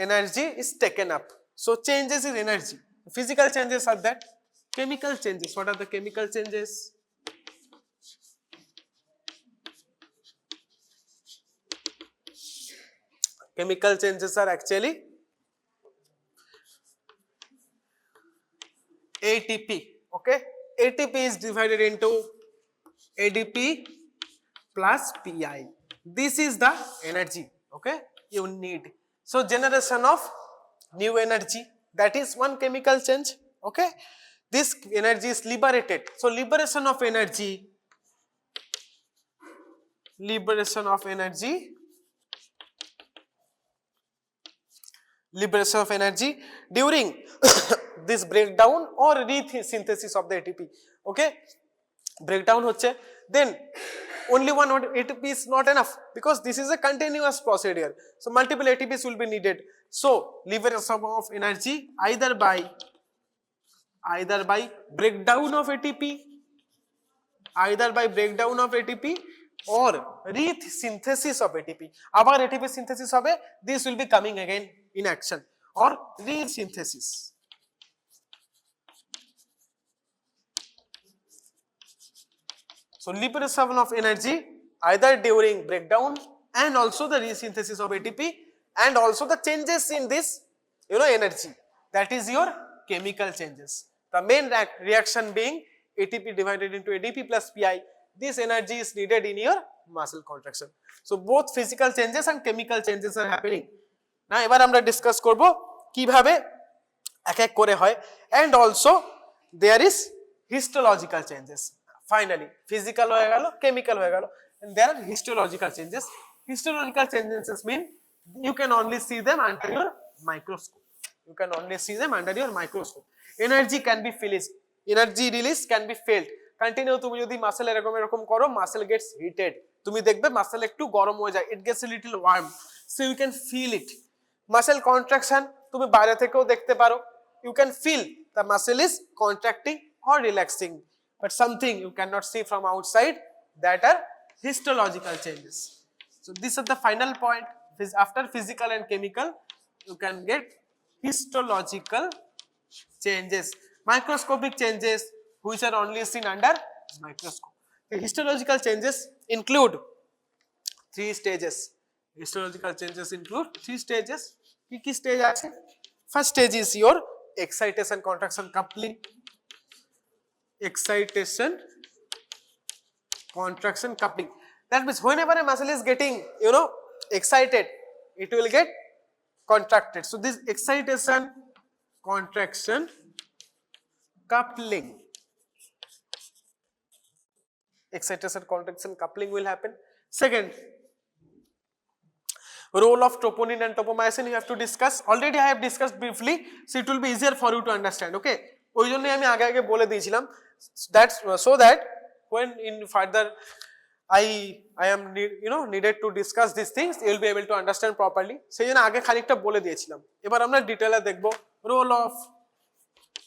energy is taken up. So changes in energy, physical changes are that. Chemical changes, what are the chemical changes? Chemical changes are actually ATP. Okay, ATP is divided into ADP plus PI. This is the energy, okay, you need. So generation of new energy, that is one chemical change. Okay, this energy is liberated. So liberation of energy during this breakdown or resynthesis of the ATP. Okay, breakdown হচ্ছে, then only one ATP is not enough, because this is a continuous procedure, so multiple ATPs will be needed. So liberation of energy either by breakdown of ATP, or resynthesis of ATP. আবার ATP synthesis হবে, this will be coming again in action, or resynthesis. So liberation of energy either during breakdown and also the resynthesis of ATP, and also the changes in this energy, that is your chemical changes. The main reaction being ATP divided into ADP plus PI. This energy is needed in your muscle contraction. So both physical changes and chemical changes are happening. Now এবার আমরা discuss করব কিভাবে এক এক করে হয়, and also there is histological changes. Finally physical হয়ে গেল, chemical হয়ে গেল, and there are histological changes. Histological changes mean you can only see them under your microscope. Energy can be energy release can be felt. Continue তুমি যদি muscle এরকম এরকম করো, muscle Gates heated, তুমি দেখবে মাসেল একটু গরম হয়ে যায়, it gets a little warm, so you can feel it. Muscle contraction তুমি বাইরে থেকেও দেখতে পারো, you can feel the muscle is contracting or relaxing, but something you cannot see from outside, that are histological changes. So these are the final point. After physical and chemical, you can get histological changes, microscopic changes which are only seen under microscope. The histological changes include 3 stages. Histological changes include 3 stages. কি stage আছে? First stage is your excitation contraction coupling. Excitation contraction coupling, that means whenever a muscle is getting excited, it will get contracted. So this excitation contraction coupling, excitation contraction coupling will happen. Second, role of troponin and tropomyosin you have to discuss. Already I have discussed briefly, so it will be easier for you to understand. Okay, ওই জন্যই আমি আগে আগে বলে দিয়েছিলাম, that's so that when in further I am needed to discuss these things, you will be able to understand properly. সেই জন্য আগে খানিকটা বলে দিয়েছিলাম। এবার আমরা ডিটেইলে দেখব role of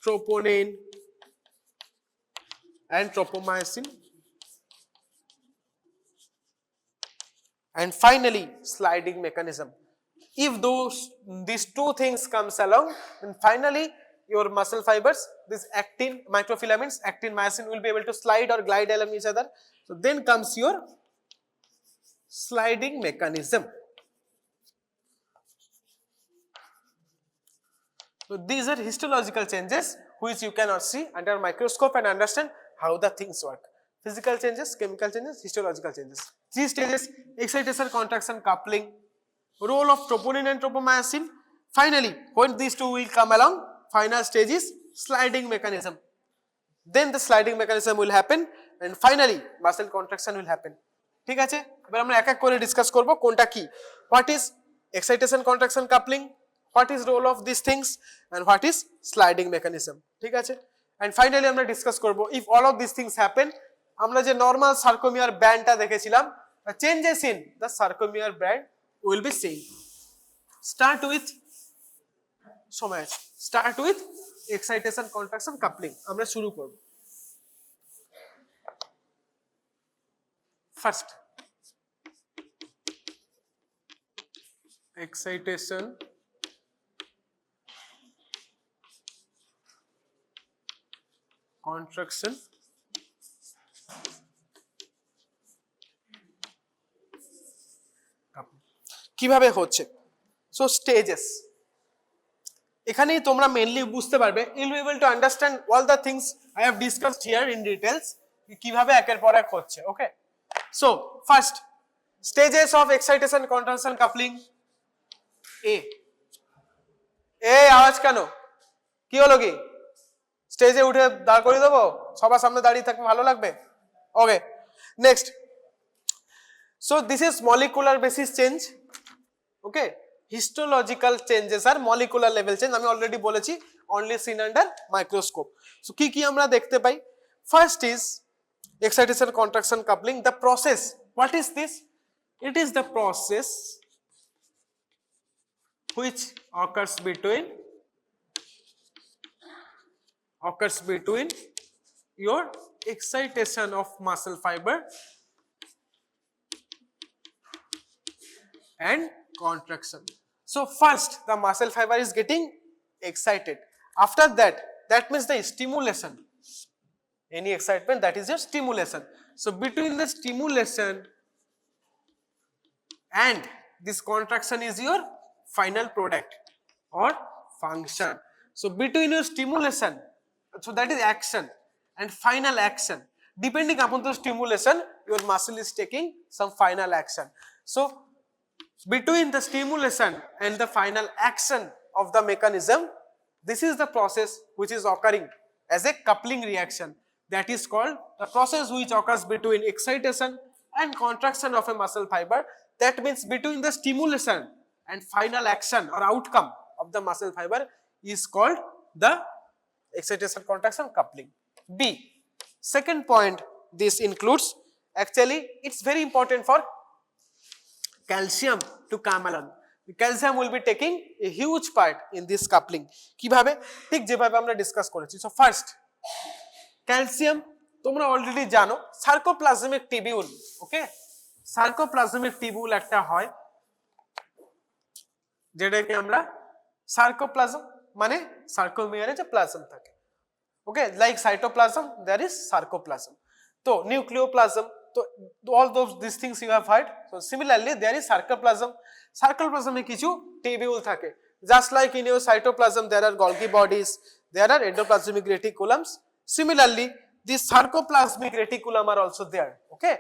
troponin and tropomyosin, and finally sliding mechanism. If these two things comes along, then finally your muscle fibers, this actin, microfilaments, actin, myosin will be able to slide or glide along each other. So then comes your sliding mechanism. So these are histological changes which you cannot see under microscope and understand how the things work. Physical changes, chemical changes, histological changes. 3 stages: excitation, contraction, coupling, role of troponin and tropomyosin. Finally, when these two will come along, final stage is sliding mechanism. Then the sliding mechanism will happen, and finally muscle contraction will happen. ঠিক আছে, এবার আমরা এক এক করে discuss করব কোনটা কি। What is excitation, contraction, coupling? What is role of these things? And what is sliding mechanism? ঠিক আছে, and finally আমরা ডিসকাস করব if all of these things happen, আমরা যে নরমাল সার্কোমিয়ার ব্যান্ডটা দেখেছিলাম, changes in the sarcomere band will be same. Start with সময়, start with excitation, contraction, coupling. আমরা শুরু করব। ফার্স্ট, এক্সাইটেশন, কন্ট্রাকশন, কিভাবে হচ্ছে। সো স্টেজেস, এখানেই তোমরা মেইনলি বুঝতে পারবে, you'll be able to understand all the things I have discussed here in details, কিভাবে একের পর এক হচ্ছে। Okay, so first stages of excitation, contraction, coupling. এ আওয়াজ কেন, কি হলো কি? স্টেজে উঠে দাঁড় করিয়ে দেবো, সবার সামনে দাঁড়িয়ে থাকবে, ভালো লাগবে? Okay, next. So this is molecular basis change. Okay, histological changes are molecular level change, আমি অলরেডি বলেছি, only seen under microscope. So কি কি আমরা দেখতে পাই? First is excitation, contraction, coupling. The process, what is this? It is the process which occurs between your excitation of muscle fiber and contraction. So first the muscle fiber is getting excited. After that, that means the stimulation. Any excitement, that is your stimulation. So between the stimulation and this contraction is your final product or function. So between your stimulation, so that is action, and final action, depending upon the stimulation, your muscle is taking some final action. So between the stimulation and the final action of the mechanism, this is the process which is occurring as a coupling reaction. That is called the process which occurs between excitation and contraction of a muscle fiber. That means between the stimulation and final action or outcome of the muscle fiber is called the excitation, contraction, coupling. B. Second point, this includes, actually it's very important for calcium to come along. The calcium will be taking a huge part in this coupling. কিভাবে? ঠিক যেভাবে আমরা discuss করেছি। So first calcium তোমরা already জানো sarcoplasmic tubule, ওকে, sarcoplasmic tubule একটা হয় যেটাকে আমরা সার্কোপ্লাজম মানে সার্কোমিয়ারে যে প্লাজম থাকে, ওকে, লাইক সাইটোপ্লাজম দেয়ার ইজ সার্কোপ্লাজম, তো নিউক্লিওপ্লাজম, তো all these things you have heard. So similarly there is sarcoplasm. Sarcoplasm এ কিছু টিবিউল থাকে, just like in your cytoplasm there are Golgi bodies, there are endoplasmic reticulums. Similarly these sarcoplasmic reticulum are also there, okay,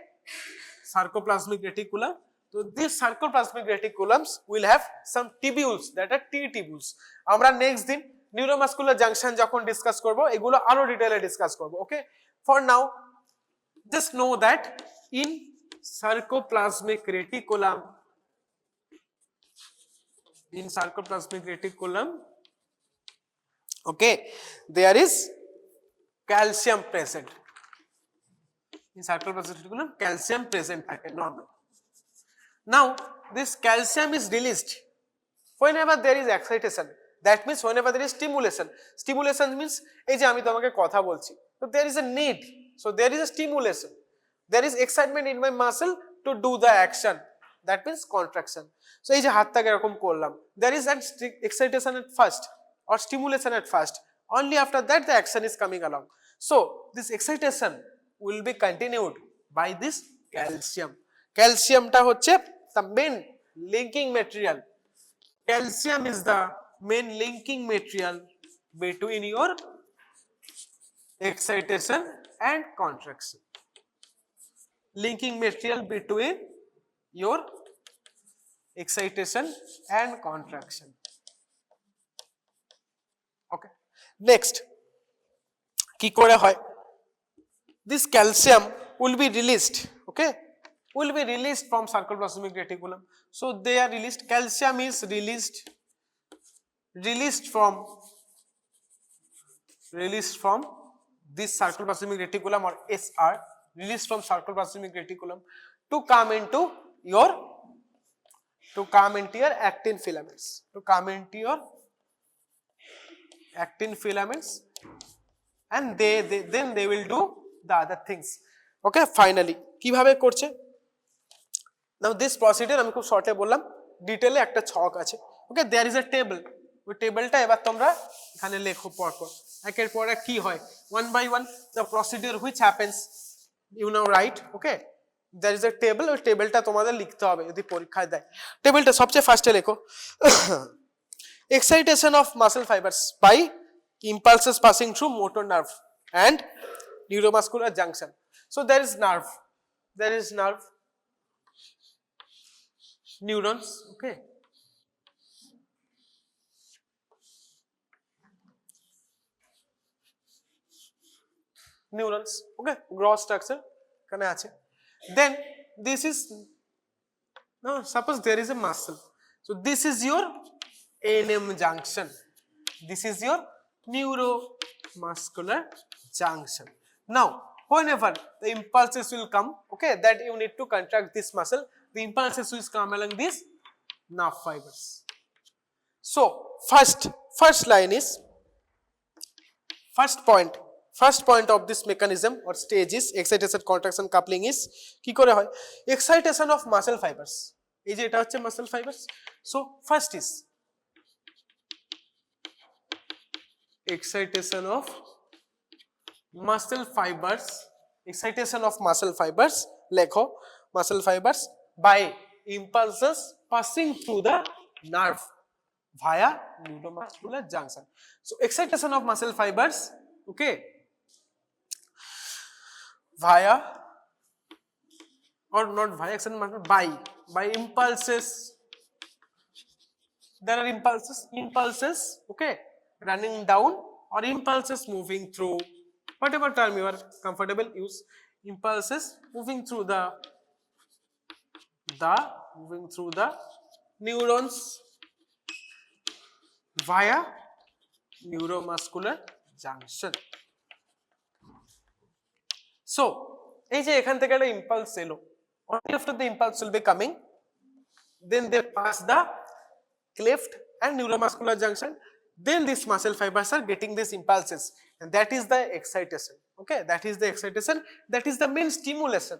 sarcoplasmic reticulum. So these sarcoplasmic reticulums will have some tubules that are T tubules. আমরা next দিন neuromuscular junction যখন discuss করব এগুলো আরো ডিটেইলে discuss করব, okay. For now just know that in sarcoplasmic reticulum, okay, there is calcium present. In sarcoplasmic reticulum calcium present থাকে normal. Now this calcium is released whenever there is excitation, that means whenever there is stimulation. Stimulation means এই যে আমি তোমাকে কথা বলছি, so there is a need, so there is a stimulation, there is excitement in my muscle to do the action, that means contraction. So এই যে হাতটাকে এরকম করলাম, there is an excitation at first or stimulation at first, only after that the action is coming along. So this excitation will be continued by this calcium. Calciumটা হচ্ছে the main linking material. Calcium is the main linking material between your excitation and contraction. Linking material between your excitation and contraction. Okay. Next, কি করে হয়? This calcium will be released, okay, will be released from sarcoplasmic reticulum. So they are released, calcium is released from this sarcoplasmic reticulum or SR, released from sarcoplasmic reticulum to come into your actin filaments, and then they will do the other things, okay. Finally কিভাবে করছে? Now this procedure আমি খুব শর্টে বললাম, ডিটেইলে একটা ছক আছে, ওকে, there is a table, ওই টেবিলটা এবার তোমরা এখানে লেখো পরপর, একের পর এক কি হয়, one by one the procedure which happens you know, right, okay. There is a table, ওই টেবিলটা তোমাদের লিখতে হবে যদি পরীক্ষায় দেয়। টেবিলটা সবচেয়ে ফার্স্টে লেখো, excitation of muscle fibers by impulses passing through motor nerve and neuromuscular junction. So there is nerve, neurons, okay, neurons, okay, gross structure এখানে আছে। Then this is, now suppose there is a muscle, so this is your NM junction, this is your neuromuscular junction. Now whenever the impulses will come, okay, that you need to contract this muscle, the impulses will come along these nerve fibers. So first line is, first point of this mechanism or stage is excitation, contraction, coupling is কি করে হয়? Excitation of muscle fibers, এই যে এটা হচ্ছে muscle fibers. So first is excitation of muscle fibers, লেখো muscle fibers by impulses passing through the nerve via neuromuscular junction. So excitation of muscle fibers, okay, via or not via excitation, by impulses, there are impulses, okay, running down or impulses moving through, whatever term you are comfortable use, impulses moving through the neurons via neuromuscular junction. So এই যে এখান থেকে একটা impulse এলো, only after the impulse will be coming, then they pass the cleft and neuromuscular junction, then these muscle fibers are getting these impulses, and that is the excitation. Okay, that is the excitation, that is the main stimulation,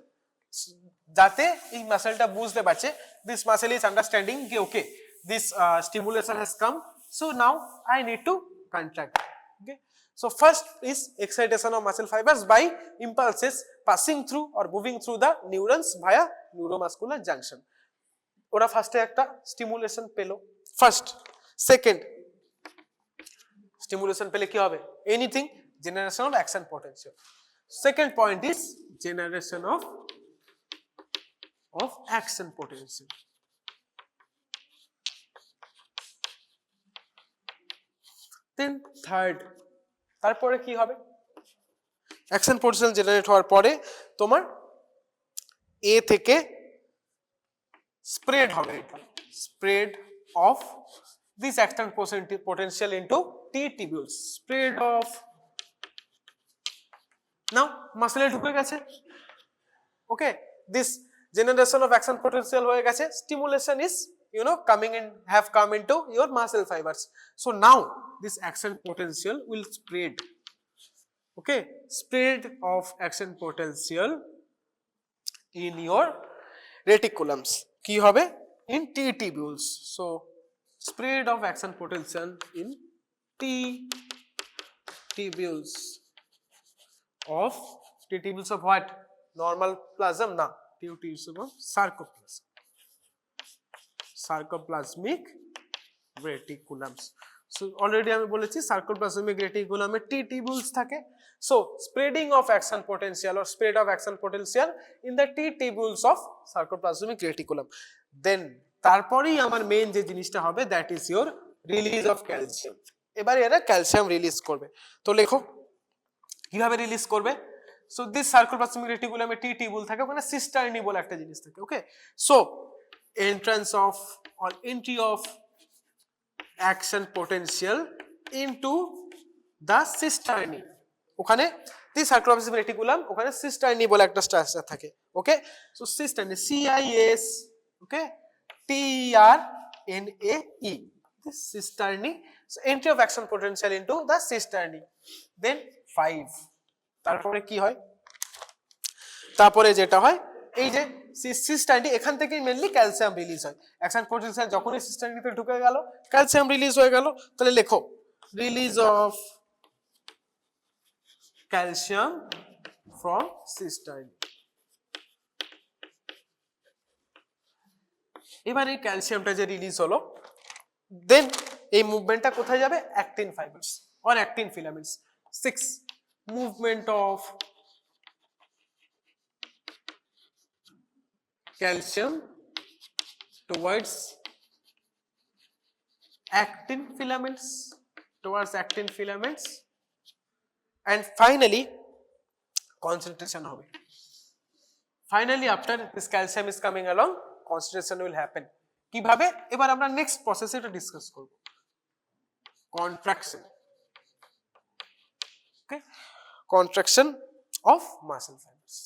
যাতে এই মাসলটা বুঝতে পারছে, this muscle is understanding ki okay, this stimulation has come, so now I need to contract. Okay, so first is excitation of muscle fibers by impulses passing through or moving through the neurons via neuromuscular junction. ওরা ফার্স্টে একটা stimulation পেলো, first. Second stimulation পেলে কি হবে? Anything, generation of action potential. Second point is generation of action potential. Then third, তারপরে কি হবে? অ্যাকশন পোটেনশিয়াল জেনারেট হওয়ার পরে তোমার এ থেকে স্প্রেড হবে, spread of this action potential into T tubules, spread of. Now মাসলে ঢুকে গেছে, okay, this generation of action potential হয়ে গেছে, stimulation is coming in, have come into your muscle fibers, so now this action potential will spread. Okay, spread of action potential in your reticulums কি হবে? in T tubules. So spread of action potential in T tubules of what? Normal plasm na, T tubules of sarcoplasm, sarcoplasmic reticulums. So already আমি বলেছি sarcoplasmic reticulum এ T tubules থাকে। So spreading of action potential or spread of action potential in the T tubules of sarcoplasmic reticulum. Then তারপরেই আমার main যে জিনিসটা হবে, that is your release of calcium. এবারে এরা ক্যালসিয়াম রিলিজ করবে। তো লেখো কিভাবে রিলিজ করবে? So this sarcoplasmic reticulum A T tubule থাকে, ওখানে সিস্টার্নি বলে একটা জিনিস থাকে। ওকে, so entrance of or entry of action potential into the cisternae, ওখানে the sarcoplasmic reticulum, ওখানে cisternae বলে একটা স্ট্রাকচার থাকে। ওকে, so cisternae, CIS, okay, TERNAE, this cisternae, so entry of action potential into the cisternae. Then 5, তারপরে কি হয়? তারপরে যেটা হয়, এই যে সিস্টার্নি, এখান থেকেই মেইনলি ক্যালসিয়াম রিলিজ হয়। অ্যাকশন পোটেনশিয়াল যখনই সিস্টার্নিতে ঢুকে গেল, ক্যালসিয়াম রিলিজ হয়ে গেল। তাহলে লেখো রিলিজ অফ ক্যালসিয়াম ফ্রম সিস্টার্নি। এবার এই ক্যালসিয়ামটা যে রিলিজ হলো, দেন এই মুভমেন্টটা কোথায় যাবে? Actin fibres or actin filaments. 6, movement of calcium towards actin filaments, and finally concentration হবে। Finally after this calcium is coming along, concentration will happen। কিভাবে? এবার আমরা নেক্সট প্রসেস এটা ডিসকাস করব, contraction। Okay, contraction of muscle fibers.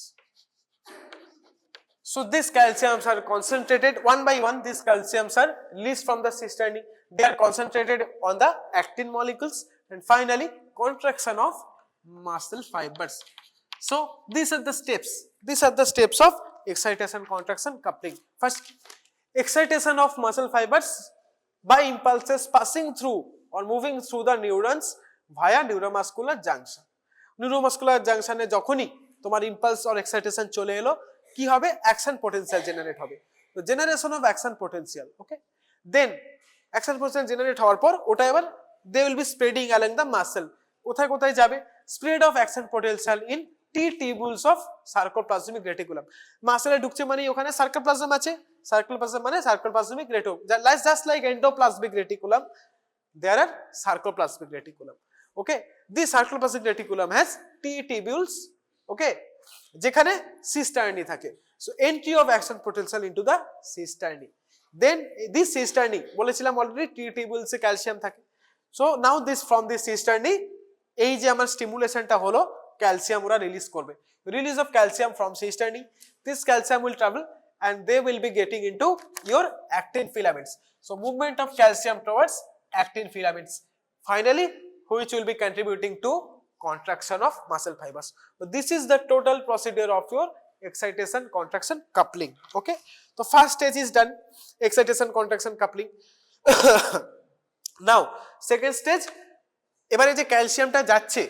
So these calciums are concentrated one by one, these calciums are released from the cisternae, they are concentrated on the actin molecules, and finally contraction of muscle fibers. So these are the steps of excitation, contraction, coupling. First, excitation of muscle fibers by impulses passing through or moving through the neurons via neuromuscular junction. Neuromuscular junction এ যখনই তোমার impulse or excitation চলে এলো, কি হবে? Action potential generate হবে। তো generation of action potential, okay, then action potential generate হওয়ার পর ওটা এবার they will be spreading along the muscle. কোথায় কোথায় যাবে? Spread of action potential in T tubules of sarcoplasmic reticulum. মাসলে ঢুকছে মানে ওখানে সার্কোপ্লাজম আছে, সার্কোপ্লাজম মানে sarcoplasmic reticulum, just like endoplasmic reticulum, there are sarcoplasmic reticulum. Okay, this sarcoplasmic reticulum has T tubules, okay, যেখানে সিস্টার্নি থাকে। So entry of action potential into the cisternae, then this cisternae বলেছিলাম already T টিবিউলসে calcium থাকে। So now this from this cisternae, এই যে আমার স্টিমুলেশনটা হলো, calcium ওরা রিলিজ করবে। release of calcium from cysteine. This calcium will travel and they will be getting into your actin filaments. So movement of calcium towards actin filaments. Finally, which will be contributing to contraction of muscle fibers. So this is the total procedure of your excitation contraction coupling. Okay, so first stage is done, excitation contraction coupling. Now second stage, এবারে যে ক্যালসিয়ামটা যাচ্ছে,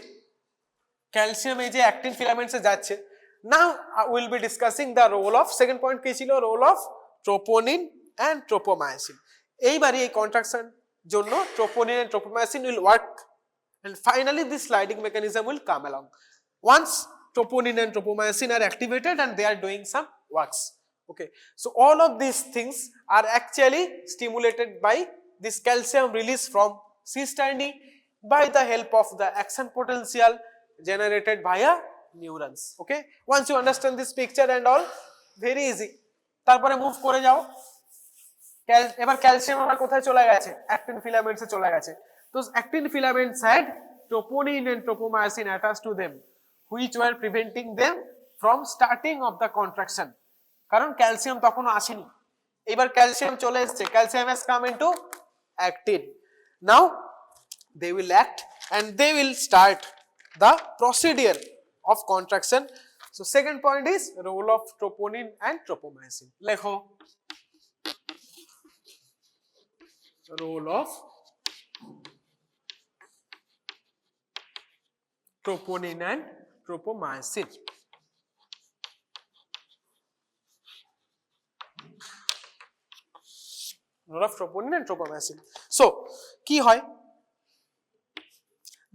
calcium এই যে actin ফিলামেন্টসে যাচ্ছে, now we'll be discussing the role of, second point কি ছিল, role of troponin and tropomyosin. এইবারে এই কন্ট্রাকশন জন্য troponin and tropomyosin will work and finally this sliding mechanism will come along. Once troponin and tropomyosin are activated and they are doing some works. Okay, so all of these things are actually stimulated by this calcium release from cysteine by the help of the action potential generated via neurons. Okay, once you understand this picture and all, very easy. তারপরে move করে যাও, এবার calcium আমার কোথায় চলে গেছে, actin ফিলামেন্টসে চলে গেছে। তো actin filaments had troponin and tropomyosin attached to them which were preventing them from starting of the contraction, কারণ ক্যালসিয়াম তখনও আসেনি, এবার ক্যালসিয়াম চলে এসেছে, calcium has come into actin. Now they will act and they will start the procedure of contraction. So second point is role of troponin and tropomyosin. লেখো role of troponin and tropomyosin. Role of troponin and tropomyosin. So কি হয়,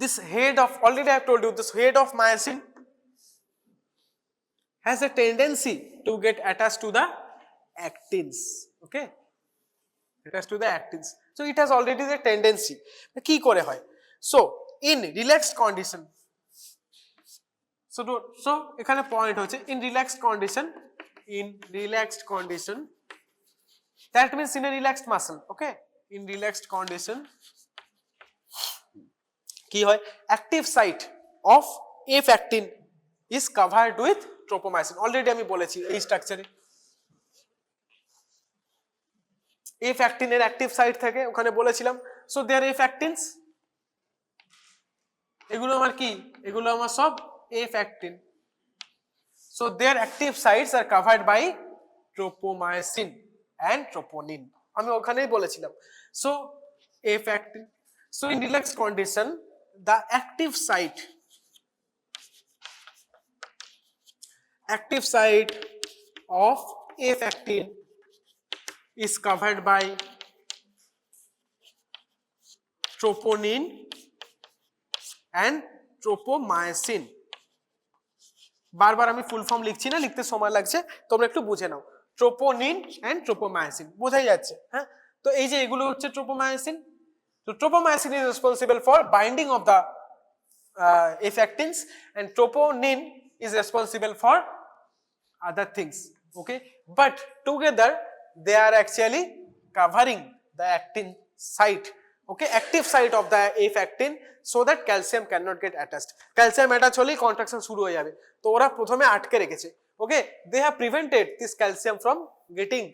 this head of, already I have told you, this head of myosin has a tendency to get attached to the actins. Okay, attached to the actins. So it has already the tendency. কি করে হয়? So in relaxed condition, so এখানে point হচ্ছে in relaxed condition, that means in a relaxed muscle. Okay, in relaxed condition কি হয়, active site of F actin is covered with tropomyosin. Already আমি বলেছি এই স্ট্রাকচারে F actin এর active site থাকে, ওখানে বলেছিলাম। সো দেয়ার F actins, এগুলো আমার কি, এগুলো আমার সব F actin. So their active sites are covered by tropomyosin and troponin, আমি ওখানেই বলেছিলাম। So F actin, so in relaxed condition the active site of F actin is covered by troponin and tropomyosin. বারবার আমি full form লিখছি না, লিখতে সময় লাগছে, তোমরা একটু বুঝে নাও। ট্রোপোনিন এন্ড ট্রোপোমায়োসিন বোঝাই যাচ্ছে, হ্যাঁ। তো এই যে এগুলো হচ্ছে ট্রোপোমায়োসিন। তো tropomyosin is responsible for binding of the F actins and troponin is responsible for other things. Okay, but together they are actually covering the actin site. Okay, active site of the F actin so that calcium cannot get attached. Calcium attach হলেই contraction শুরু হয়ে যাবে, তো ওরা প্রথমে আটকে রেখেছে। Okay, they have prevented this calcium from getting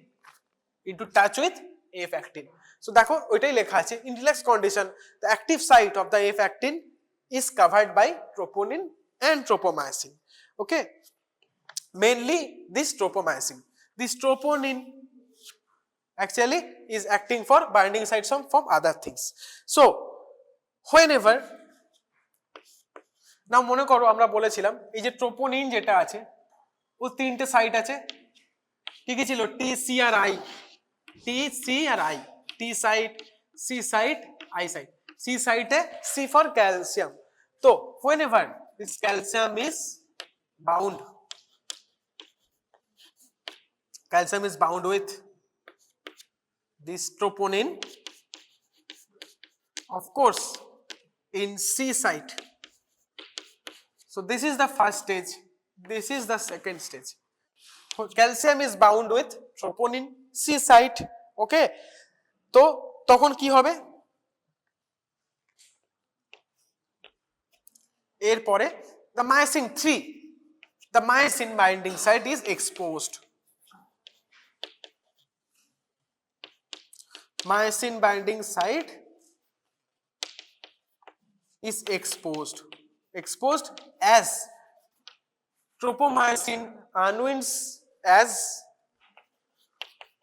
into touch with F actin. So দেখো ওইটাই লেখা আছে, in relaxed condition the active site of the F actin is covered by troponin and tropomyosin. Okay, mainly this tropomyosin. This troponin actually is acting for binding sites from other things. So whenever, now মনে করো আমরা বলেছিলাম এই যে troponin যেটা আছে ও তিনটে site আছে, কি কি ছিল, টি সি আর I, T site, C site, I site. C সাইটে সি ফর ক্যালসিয়াম। তো whenever this calcium is bound with this troponin, of course in C site. So this is the first stage, this is the second stage. Calcium is bound with troponin C site. Okay, তো তখন কি হবে, এরপরে the myosin 3, the myosin binding site is exposed. Myosin binding site is exposed. Exposed as tropomyosin unwinds, as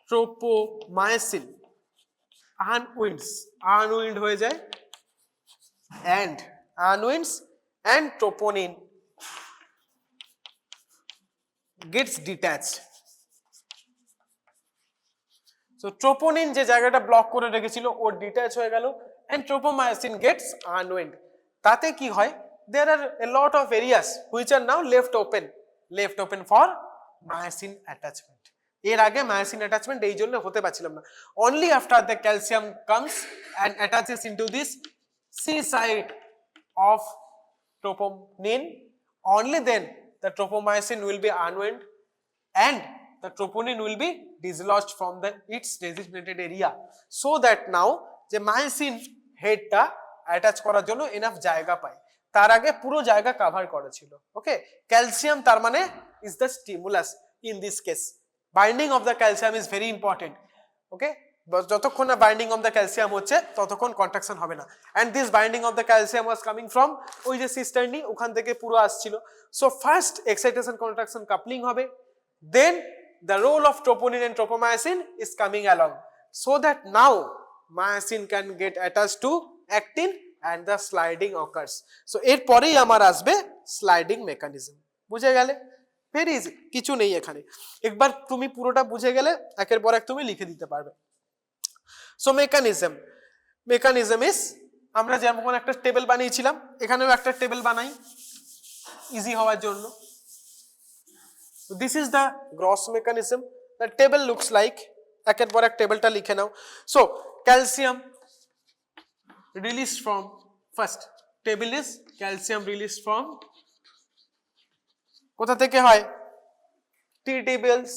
tropomyosin unwind হয়ে যায়, and unwinds and troponin gets detached. So troponin যে জায়গাটা block করে রেখেছিল ও ডিট্যাচ হয়ে গেল and tropomyosin gets unwind. তাতে কি হয়, there are a lot of areas which are now left open for myosin attachment. এর আগে myosin attachment এই জন্য হতে পারছিলাম না. Only after the calcium comes and attaches into this C site of troponin, only then the tropomyosin will be unwound and the troponin will be dislodged from its designated area, so that now যে myosin head টা attach করার জন্য enough জায়গা পায়. তার আগে পুরো জায়গা কভার করা ছিল. ওকে, ক্যালসিয়াম তার মানে is the stimulus in this case. Binding of the calcium is very important. Okay, যতক্ষণ না বাইন্ডিং অফ দ্য ক্যালসিয়াম হচ্ছে ততক্ষণ কন্ট্রাকশন হবে না. And this binding of the calcium was coming from ওই যে সিস্টারনি, ওখান থেকে পুরো আসছিল. So first excitation contraction coupling হবে, দেন the role of troponin and tropomyosin is coming along, so that now myosin can get attached to actin and the sliding occurs. So এরপরেই আমার আসবে স্লাইডিং মেকানিজম. বুঝে গেলে? ভেরি ইজি, কিছু নেই এখানে. একবার তুমি পুরোটা বুঝে গেলে একের পর এক তুমি লিখে দিতে পারবে. সো মেকানিজম ইজ, আমরা যেমন একটা টেবিল বানিয়েছিলাম এখানেও একটা টেবিল বানাই ইজি হওয়ার জন্য. This is the gross mechanism. The table looks like, একের পর এক টেবিলটা লিখে নাও. So calcium released from, first table is calcium released from, কোথা থেকে হয়? T-tables.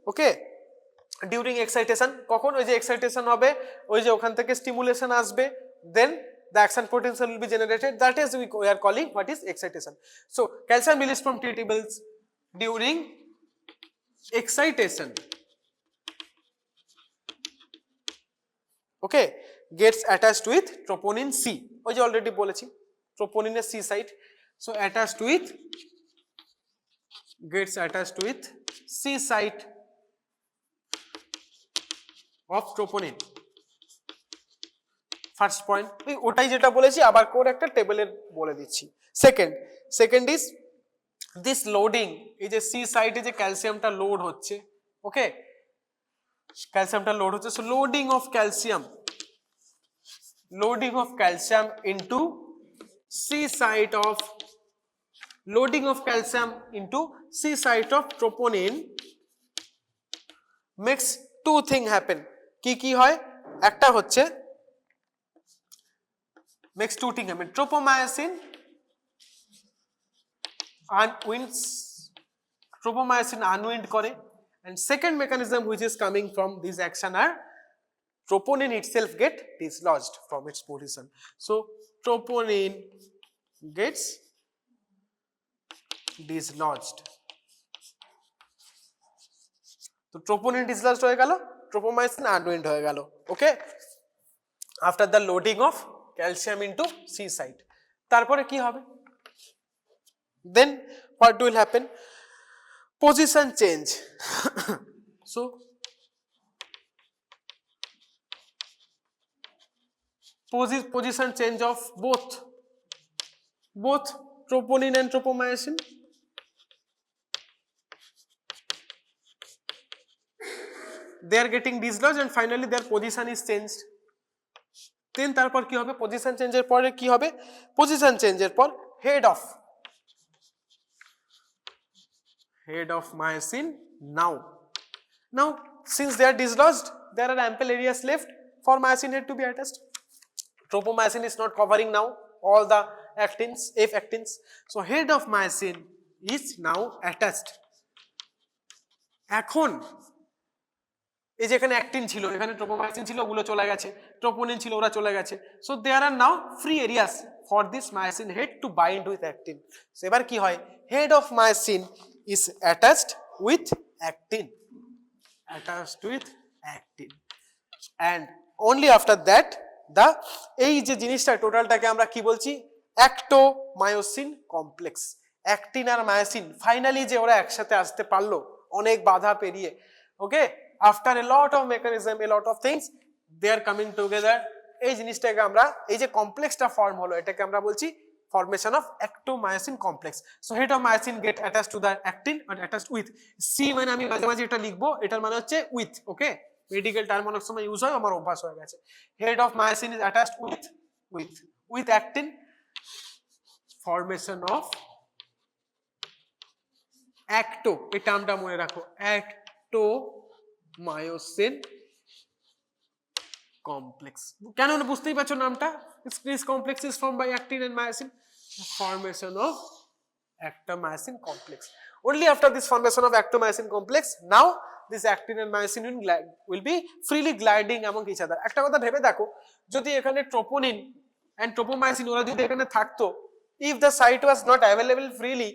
Okay, during excitation. কখন? ওই যে excitation হবে, ওই যে ওখান থেকে stimulation আসবে, then the action potential will be generated. That is we are calling what is excitation. So calcium released from T-tables during excitation, okay, gets attached with troponin C. ওই যে অলরেডি বলেছি troponin C site. So gets attached with C site of troponin. First point ওটাই যেটা বলেছি, আবার করে একটা টেবিলের বলে দিচ্ছি. Second is this loading. এই যে সি সাইটে যে ক্যালসিয়ামটা লোড হচ্ছে, ওকে, ক্যালসিয়ামটা লোড হচ্ছে. So loading of calcium into C site of troponin makes two thing happen. কি হয়? একটা হচ্ছে makes two thing happen. Tropomyosin unwind করে, and second mechanism which is coming from this action are troponin itself get dislodged from its position. So troponin gets dislodged. তো troponin dislodged হয়ে গেল, tropomyosin unwind হয়ে গেল. ওকে, after the loading of calcium into C site. তারপরে কি হবে? Then what will happen? Position change. So position change of both troponin and tropomyosin. They are getting dislodged and finally their position is changed. দেন তারপর কি হবে? Position চেঞ্জের পরে কি হবে? পজিশন চেঞ্জের পর head of myosin now since they are dislodged, there are ample areas left for myosin head to be attached. Tropomyosin is not covering now all the actins, F actins. So head of myosin is now attached. এখন এই যে এখানে actin ছিল, এখানে ট্রোপোমাইসিন ছিল, ওগুলো চলে গেছে, ট্রোপোনিন ছিল, ওরা চলে গেছে। So there are now free areas for this myosin head to bind with actin. এবার কি হয়, head of myosin is attached with actin, attached with actin, and only after that the এই যে জিনিসটা টোটালটাকে আমরা কি বলছি, অ্যাক্টোমায়োসিন কমপ্লেক্স। অ্যাক্টিন আর মায়োসিন ফাইনালি যে ওরা একসাথে আসতে পারলো অনেক বাধা পেরিয়ে, okay, after a lot of mechanism, a lot of things, they are coming together. এই জিনিসটাকে আমরা, এই যে কমপ্লেক্সটা ফর্ম হলো, এটাকে আমরা বলছি formation of ectomyosin complex. So head of myosin get attached to the actin and attached with C, মানে আমি মাঝে মাঝে এটা লিখবো, এটার মানে হচ্ছে with, ওকে, মেডিকেল টার্ম অনেক সময় ইউজ হয়, আমার অভ্যাস হয়ে গেছে। Head of myosin is attached with actin, formation of acto, এই টার্মটা মনে রাখো, ectomyosin complex। কেন বুঝতেই পারছো নামটা, this complex is formed by actin and myosin, formation of ectomyosin complex. Only after this formation of ectomyosin complex, now this actin and myosin will be freely gliding among each other. একটা কথা ভেবে দেখো, যদি এখানে troponin and tropomyosin ওরা যদি এখানে থাকতো, if the site was not available freely,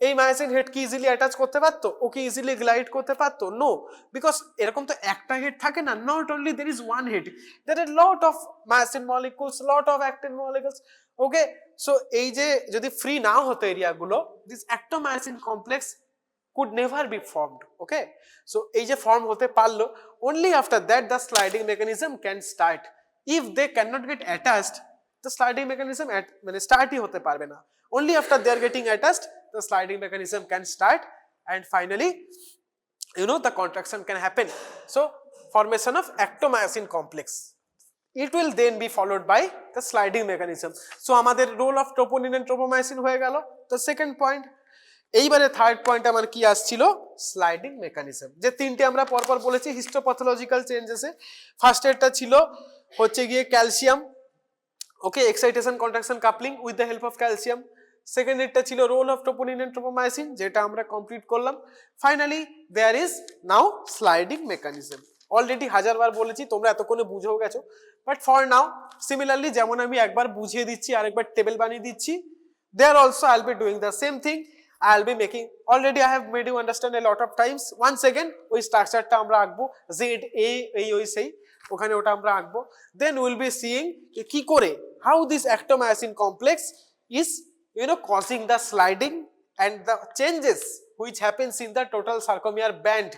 এই মায়োসিন হেড কি ইজিলি অ্যাটাচ করতে পারতো, ওকে ইজিলি গ্লাইড করতে পারতো? নো, বিকজ এরকম তো একটা হেড থাকে না, not only there is one head, there are lot of myosin molecules, lot of actin molecules, okay. So এই যে যদি ফ্রি না হতো এরিয়াগুলো, this actomyosin complex could never be formed, okay. So এই যে ফর্ম হতে পারলো, only after that the sliding mechanism can start. If they cannot get attached, the sliding mechanism মানে স্টার্টই হতে পারবে না। Only after they are getting attached, the sliding mechanism can start, and finally, you know, the contraction can happen. So formation of ectomyosin complex, it will then be followed by the sliding mechanism. So আমাদের role of troponin and tropomyosin হয়ে গেল। The second point, এইবারে third point আমার কি আসছিল, sliding mechanism. যে তিনটে আমরা পরপর বলেছি হিস্টোপ্যাথোলজিক্যাল চেঞ্জেসে, ফার্স্ট এরটা ছিল হচ্ছে গিয়ে calcium, okay, excitation contraction coupling with the help of calcium. Second এরটা ছিল role of troponin and tropomyosin, যেটা আমরা কমপ্লিট করলাম। Finally there is now sliding mechanism. Already হাজারবার বলেছি, তোমরা এতক্ষণে বুঝেও গেছো, বাট ফর নাও সিমিলারলি যেমন আমি একবার বুঝিয়ে দিচ্ছি, আরেকবার টেবিল বানিয়ে দিচ্ছি, there also I will be doing the same thing. I'll be making, already I have made you understand a lot of times. Once again ওই স্ট্রাকচারটা আমরা আঁকবো, Z A এই ওই সেই ওখানে ওটা আমরা আঁকবো। Then we'll be seeing কি করে how this ectomyosin complex is, you know, causing the sliding and the changes which happens in the total sarcomere band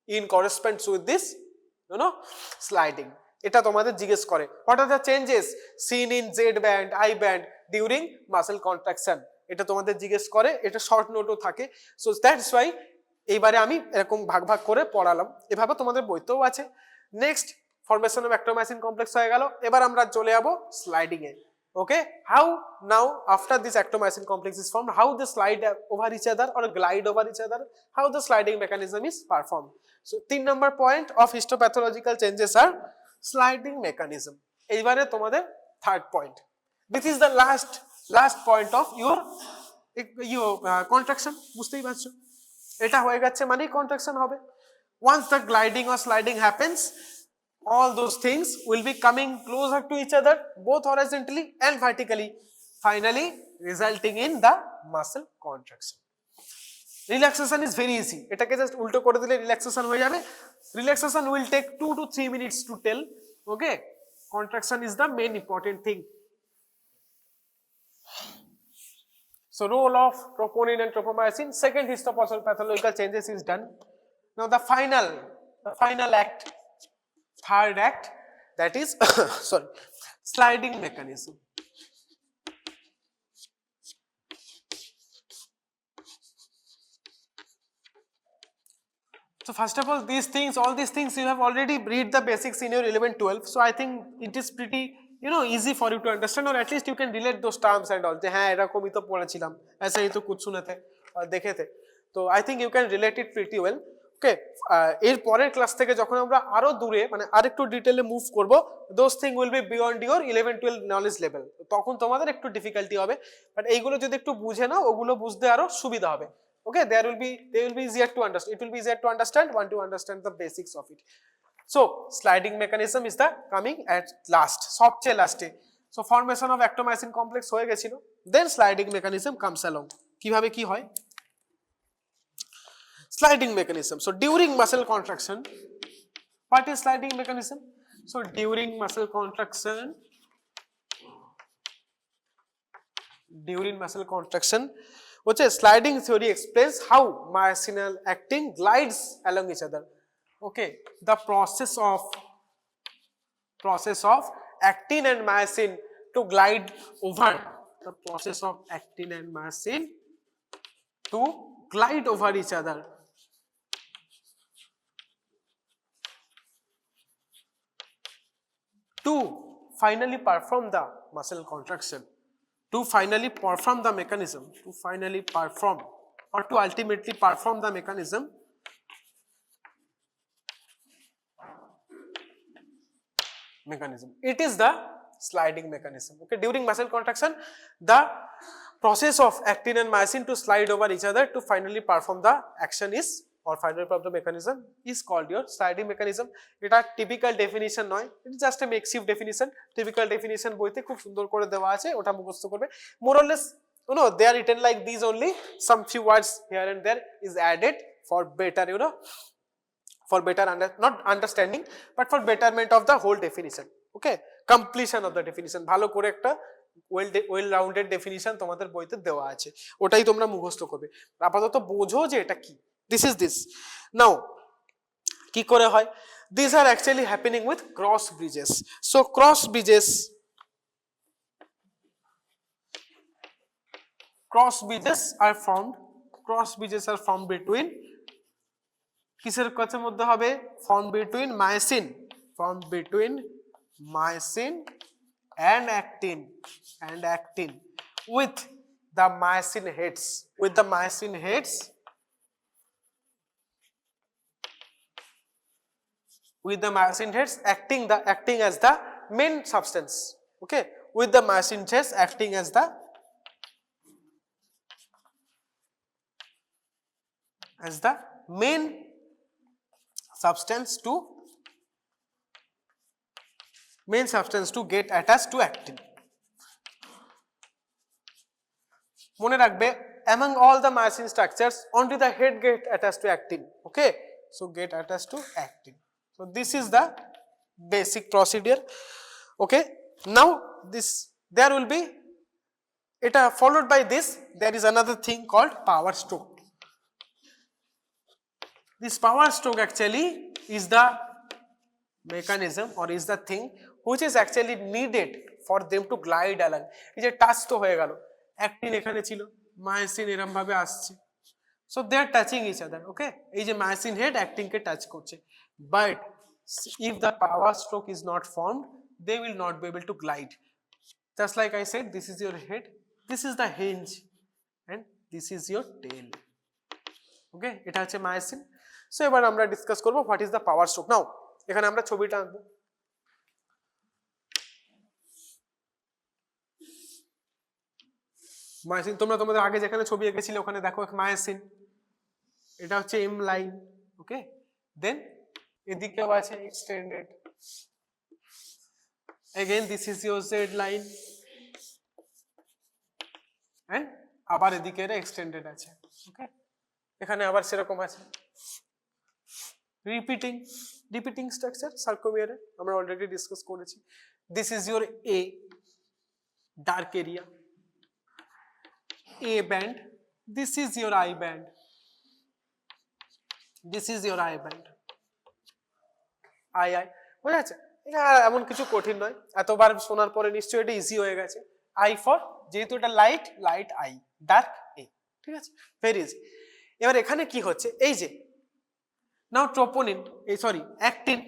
in corresponds with this, you know, sliding. এটা তোমাদের জিজ্ঞেস করে, what are the changes seen in Z band, I band during muscle contraction, এটা তোমাদের জিজ্ঞেস করে, এটা short নোটও থাকে। সো দ্যাটস ওয়াই এইবারে আমি এরকম ভাগ ভাগ করে পড়ালাম, এভাবে তোমাদের বইতেও আছে। Next formation of ectomyosin complex হয়ে গেল, এবার আমরা চলে যাব sliding A, okay. How now after this ectomyosin complex is formed, how they slide over each other or glide over each other, how the sliding mechanism is performed. So 3 number point of histopathological changes are sliding mechanism. এইবারে তোমাদের third point, this is the last point of your contraction, বুঝতেই পারছো, এটা হয়ে গেছে মানে contraction হবে। Once the gliding or sliding happens, all those things will be coming closer to each other, both horizontally and vertically, finally resulting in the muscle contraction. Relaxation is very easy, এটাকে just উল্টো করে দিলে relaxation হয়ে যাবে। Relaxation will take 2 to 3 minutes to tell, okay. Contraction is the main important thing. So role of troponin and tropomyosin, second histopathological changes is done. Now the final act, third act, that is sorry, sliding mechanism. So first of all, all these things you have already read the basics in your 11-12, so I think it is pretty, you know, easy for you to understand, or at least you can relate those terms and all, যে হ্যাঁ এরকমই তো পড়েছিলাম, ऐसे ही तो कुछ सुने थे और देखे थे, তো I think you can relate it pretty well, okay. এর পরের ক্লাস থেকে যখন আমরা আরো দূরে মানে আরেকটু ডিটেইলে মুভ করব, those thing will be beyond your 11-12 knowledge level, তখন তোমাদের একটু ডিফিকাল্টি হবে, বাট এইগুলো যদি একটু বুঝে নাও, ওগুলো বুঝতে আরো সুবিধা হবে। Okay, they will be easier to understand. It will be easier to understand once you understand the basics of it. So sliding mechanism is the coming at last, সবচেয়ে লাস্টে. So formation of actomycin complex হয়ে গেছিল, then sliding mechanism comes along. কিভাবে কি হয়? Sliding mechanism. So during muscle contraction, what is sliding mechanism? So during muscle contraction, which is sliding theory explains how mycinal actin glides along each other. Okay, the process of actin and myosin to glide over, the process of actin and myosin to glide over each other to finally perform the muscle contraction, to finally perform the mechanism, to finally perform or to ultimately perform the mechanism. It is the sliding mechanism. Okay, during muscle contraction, the process of actin and myosin to slide over each other to finally perform the action is, or finally perform the mechanism is called your sliding mechanism. It are typical definition নয়, it is just a makeshift definition. Typical definition বইতে খুব সুন্দর করে দেওয়া আছে, ওটা মুখস্থ করবে. More or less, you know, they are written like these only. Some few words here and there is added for better, you know, for better not understanding but for betterment of the whole definition. Okay, completion of the definition, ভালো করে একটা well rounded definition তোমাদের বইতে দেওয়া আছে, ওটাই তোমরা মুখস্থ করবে. আপাতত বোঝো যে এটা কি. This is this. Now কি করে হয়? These are actually happening with cross bridges. So cross bridges are formed between কিসের কাছে মধ্যে হবে? formed between myosin and actin with the myosin heads acting as the main substance. Okay, with the myosin heads acting as the main substance to get attached to actin. মনে রাখবে, among all the myosin structures only the head get attached to actin. Okay, so get attached to actin. So this is the basic procedure. Okay, now there will be it followed by this, there is another thing called power stroke. This power stroke actually is the mechanism or is the thing which is actually needed for them to glide along. এই যে touch তো হয়ে গেল, actin এখানে ছিল, myosin এরকম ভাবে আসছে, so they are touching each other. Okay, এই যে মায়োসিন হেড অ্যাক্টিন কে টাচ করছে, but if the power stroke is not formed, they will not be able to glide. Just like I said, this is your head, this is the hinge, and this is your tail. Okay, এটা হচ্ছে myosin. So এবার আমরা discuss করব what is the power stroke. Now এখানে আমরা ছবিটা আঁকবো. Myosin তোমরা তোমাদের আগে যেখানে ছবি এঁকেছিলে ওখানে দেখো মায়োসিন, এটা হচ্ছে এম লাইন. ওকে, দেন এদিকেও আছে extended, again this is your z line, and আবার এদিকে এটা এক্সটেন্ডেড আছে. ওকে, এখানে আবার সেরকম আছে. repeating structure sarcomere আমরা অলরেডি ডিসকাস করেছি. this is your a dark area, a band, this is your I band, I বুঝা যাচ্ছে? এটা এমন কিছু কঠিন নয়, এতবার শোনার পরে নিশ্চয়ই এটা ইজি হয়ে গেছে. I for যেহেতু এটা লাইট I, ডার্ক A, ঠিক আছে, ভেরি ইজি. এবার এখানে কি হচ্ছে, এই যে now troponin, actin,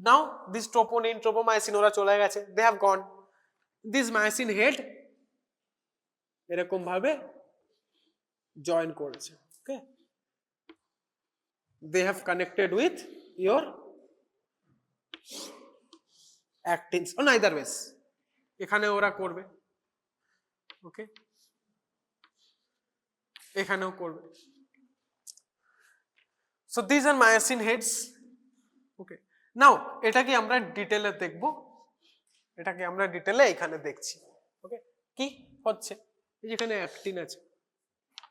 now this troponin, tropomyosin ওরা চলে গেছে, they have gone. This myosin head এরকম ভাবে জয়েন করেছে. Okay, they have connected with your actins on either ways. এখানে ওরা করবে, ওকে, এখানেও করবে. So these are myosin heads. Okay, now এটাকে আমরা ডিটেইলে দেখব, এটাকে আমরা ডিটেইলে এখানে দেখছি। ওকে, কি হচ্ছে এই যেখানে অ্যাক্টিন আছে,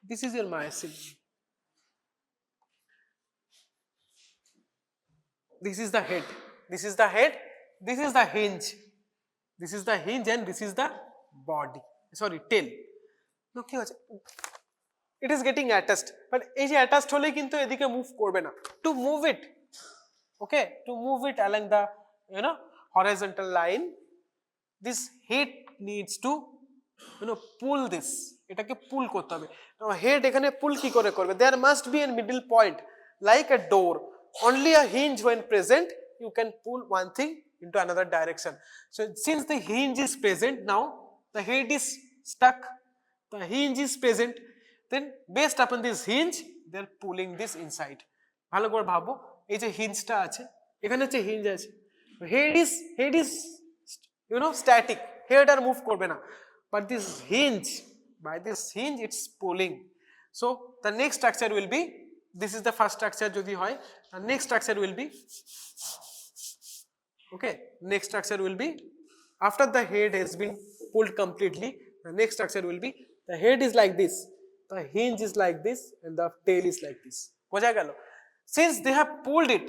this is your myosin, this is the head, this is the head, this is the hinge, this is the hinge and this is the body, sorry tail. No, কি হচ্ছে, it is getting attached, but এই যে attached হলে কিন্তু এদিকে move করবে না, to move it, okay, to move it along the horizontal line, this head needs to pull this, এটাকে pull করতে হবে। now head এখানে pull কি করে করবে, there must be a middle point like a door, only a hinge when present you can pull one thing into another direction. So since the hinge is present, now the head is stuck, the hinge is present, then based upon this hinge they are pulling this inside. ভালো করে ভাবো, এই যে হিঞ্জটা আছে, এখানে হচ্ছে hinge আছে, head is static, head আর মুভ করবে না, but this hinge, by this hinge it's pulling. So the next structure will be, this is the first structure যদি হয়, the next structure will be, okay, next structure will be after the head has been pulled completely, the next structure will be, the head is like this, the hinge is like this and the tail is like this. বোঝা গেল? Since they have pulled it,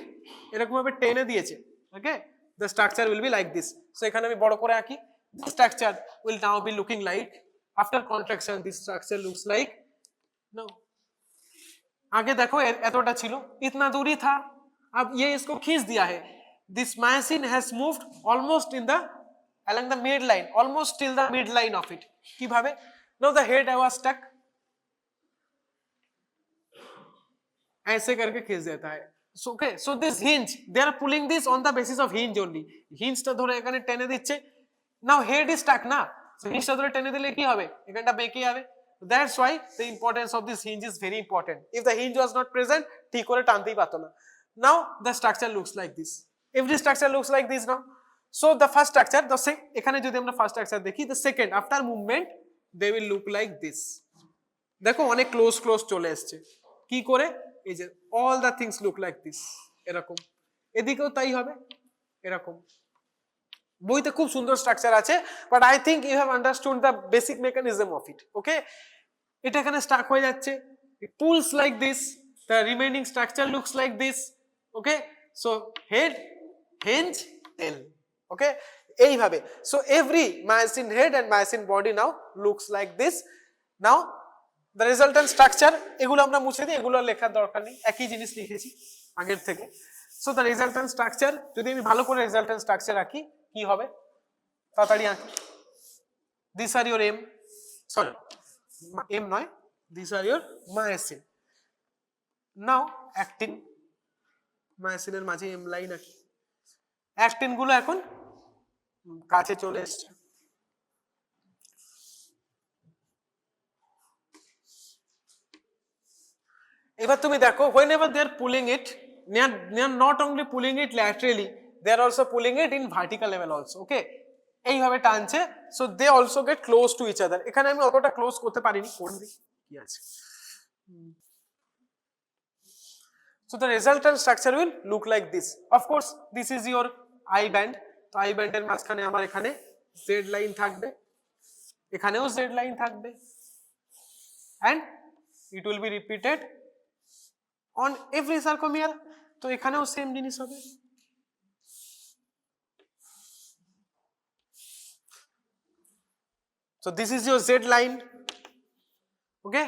এরকম ভাবে টেনে দিয়েছে, okay, the structure will be like this. So এখানে আমি বড় করে আঁকি, this structure will now be looking like, after contraction this structure looks like, now आगे देखो एतोटा छिलो, इतना दूरी था, अब ये इसको खींच दिया है, this myosin has moved almost in the along the midline, almost till the midline of it. কিভাবে? now the head was stuck, ऐसे करके खींच देता है। so okay, so this hinge they are pulling this on the basis of hinge only, hinge টা ধরে এখানে টেনে দিচ্ছে, now head is stuck না, so hinge টা ধরে টেনে দিলে কি হবে, এখানটা বেঁকে যাবে, that's why the importance of this hinge is very important. If the hinge was not present, ঠিক করে টানতেই পারতো না। now the structure looks like this, every structure looks like this now. so the first structure, এখানে যদি আমরা first structure দেখি, the second after movement they will look like this, দেখো অনেক ক্লোজ চলে আসছে, কি করে, এই যে all the things look like this, এরকম, এদিকেও তাই হবে এরকম। বইতে খুব সুন্দর স্ট্রাকচার আছে, but I think you have understood the basic mechanism of it. Okay, এটা এখানে স্টাক হয়ে যাচ্ছে, it pulls like this, the remaining structure looks like this. Okay, so head, hinge, tail. ওকে, এইভাবে, so every myosin head and myosin body now looks like this. now the resultant structure, এগুলো আমরা মুছে দিই, এগুলো লেখার দরকার নেই, একই জিনিস লিখেছি আগের থেকে। so the resultant structure, যদি আমি ভালো করে resultant structure রাখি কি হবে, তাড়াতাড়ি আঁকি, these are your m, sorry m নয়, these are your myosin. now actin, myosin এর মাঝে m লাইন আঁকি, actin গুলো এখন কাছে চলে এসেছে, এবার তুমি দেখো whenever they are pulling it, they are not only pulling it laterally, they are also pulling it in vertical level also. okay, এইভাবে টানছে, so they also get close to each other. এখানে আমি অতটা ক্লোজ করতে পারিনি, কোন দিক কি আছে, so the resultant structure will look like this. of course this is your eye band, তো eye band এর মাঝখানে আমার এখানে z লাইন থাকবে, এখানেও z লাইন থাকবে, and it will be repeated on every sarcomere, তো এখানেও সেম জিনিস হবে। so this is your z line, okay,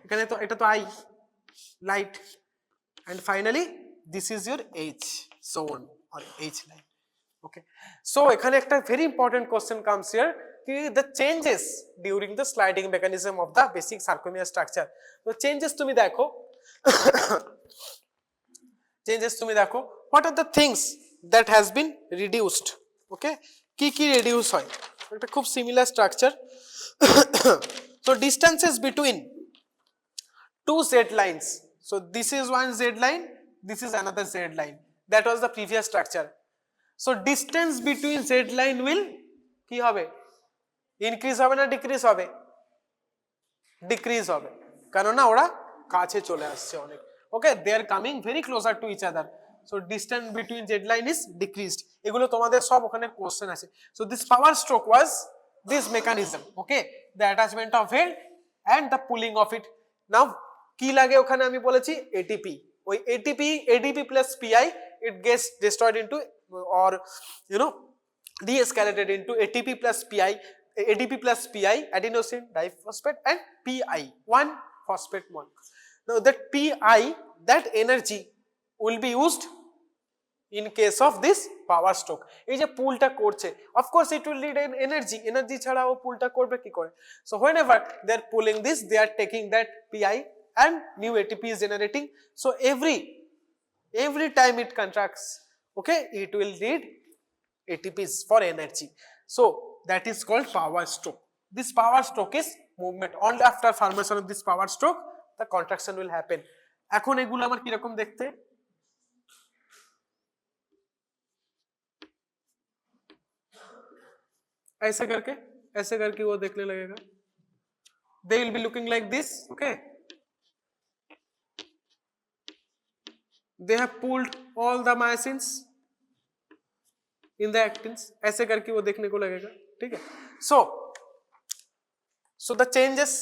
এখানে তো এটা তো I light, and finally this is your H zone or H line. okay, so এখানে একটা very important question comes here, কি the changes during the sliding mechanism of the basic sarcomere structure. তো changes তুমি দেখো what are the things that has been reduced. okay, কি কি reduce হয়, একটা খুব similar structure. so distances between two z lines, so this is one z line, this is another z line, that was the previous structure. so distance between z line will কি হবে, increase হবে না decrease হবে, decrease হবে, কারণ না ওরা কাছে চলে আসছে অনেক, okay, they are coming very closer to each other, so distance between z line is decreased. এগুলো তোমাদের সব ওখানে কোশ্চেন আছে. So this power stroke was this mechanism, okay, the attachment of head and the pulling of it. Now কি লাগে ওখানে আমি বলেছি ATP, ওই ADP plus PI it gets destroyed into or you know de-escalated into ATP plus PI, ADP plus PI, adenosine diphosphate, and PI, one phosphate molecule. Now that PI, that energy will be used in case of this power stroke. এই যে পুলটা করছে, of course it will need an energy ছাড়া ও পুলটা করবে কি করে? So whenever they are pulling this, they are taking that PI and new ATP is generating. So every time it contracts, okay, it will need ATPs for energy. So that is called power stroke. This power stroke is movement. Only after formation of this power stroke, the contraction will happen. এখন এগুলো আমার কিরকম দেখতে? ऐसे करके वो देखने लगेगा. They will be looking like this, okay. They have pulled all the myosins in the actins. ऐसे करके वो देखने को लगेगा, ठीक है. So the changes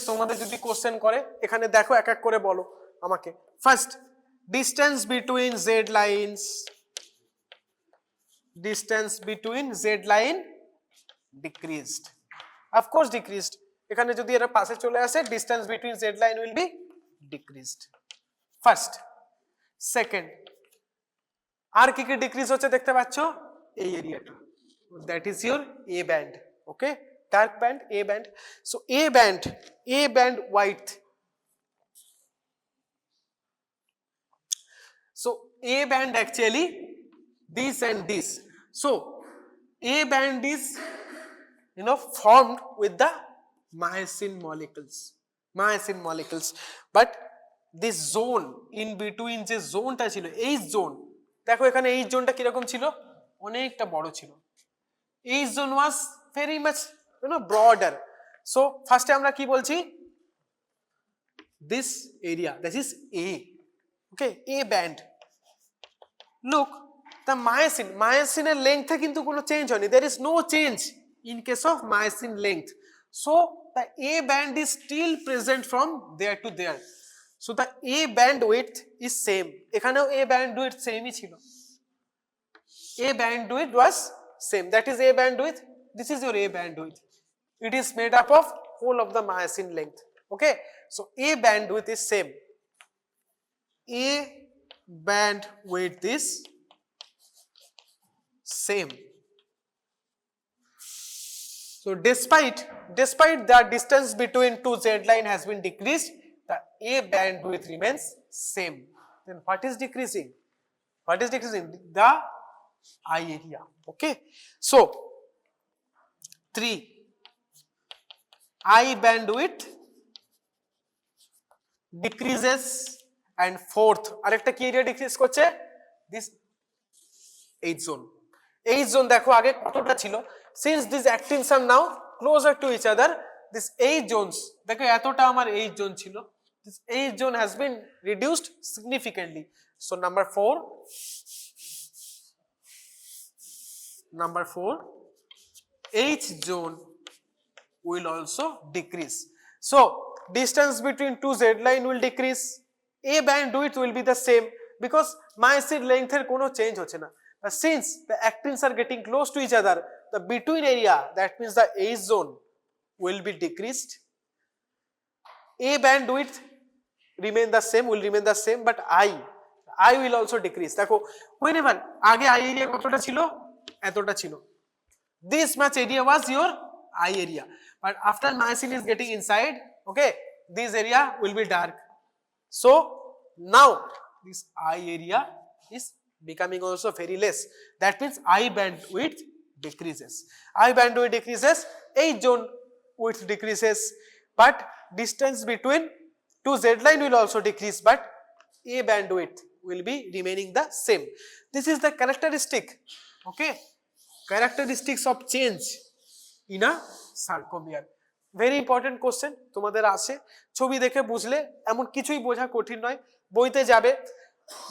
তোমাদের যদি কোশ্চেন করে এখানে দেখো এক এক করে বলো আমাকে. First, distance between z line decreased, of course decreased. এখানে যদি এর পাশে চলে আসে distance between z line will be decreased. First, second, আর কি কি ডিক্রিজ হচ্ছে দেখতে পাচ্ছ? এই এরিয়াটা, that is your A band, okay, dark band, A band. So A band width, so A band actually this and this. So A band is formed with the myosin molecules, but this zone in between যে জোনটা ছিল, এই zone দেখো এখানে এই জোনটা কিরকম ছিল, অনেকটা বড় ছিল. এই zone was very much broader. So ফার্স্টে আমরা কি বলছি, this area, that is A, okay, A band. Look, the myosin এর লেংথে কিন্তু কোনো চেঞ্জ হয়নি, there is no change in case of myosin length. So the A band is still present from there to there. So the A band width is same. এখানেও A band width same ই ছিল. A band width was same. That is A band width. This is your A band width. It is made up of whole of the myosin length. Okay. So A band width is same. A band width is same. So despite the distance between two z line has been decreased, the A band width remains same. Then what is decreasing? The eye area. Okay. So 3, eye band width decreases, and fourth আরেকটা কি area decrease করছে, this H zone দেখো আগে কতটা ছিল, since these actins are now closer to each other, this H zones দেখো এতটা আমার H zone ছিল, this H zone has been reduced significantly. So number 4, H zone will also decrease. So distance between two z line will decrease, A band width will be the same because myosin length এর কোনো change হচ্ছে না. But since the actins are getting close to each other, the between area, that means the H zone, will be decreased. A band width will remain the same, but I will also decrease. দেখো whenever আগে eye area কতটা ছিল, এতটা ছিল, this much area was your eye area, but after myosin is getting inside, okay, this area will be dark. So now this eye area is becoming also very less. That means eye band width decreases. H zone width decreases, but distance between two z line will also decrease, but A band width will be remaining the same. This is the characteristic, okay, characteristics of change in a sarcomere. Very important question তোমাদের আসে, ছবি দেখে বুঝলে এমন কিছুই বোঝা কঠিন নয়, বইতে যাবে,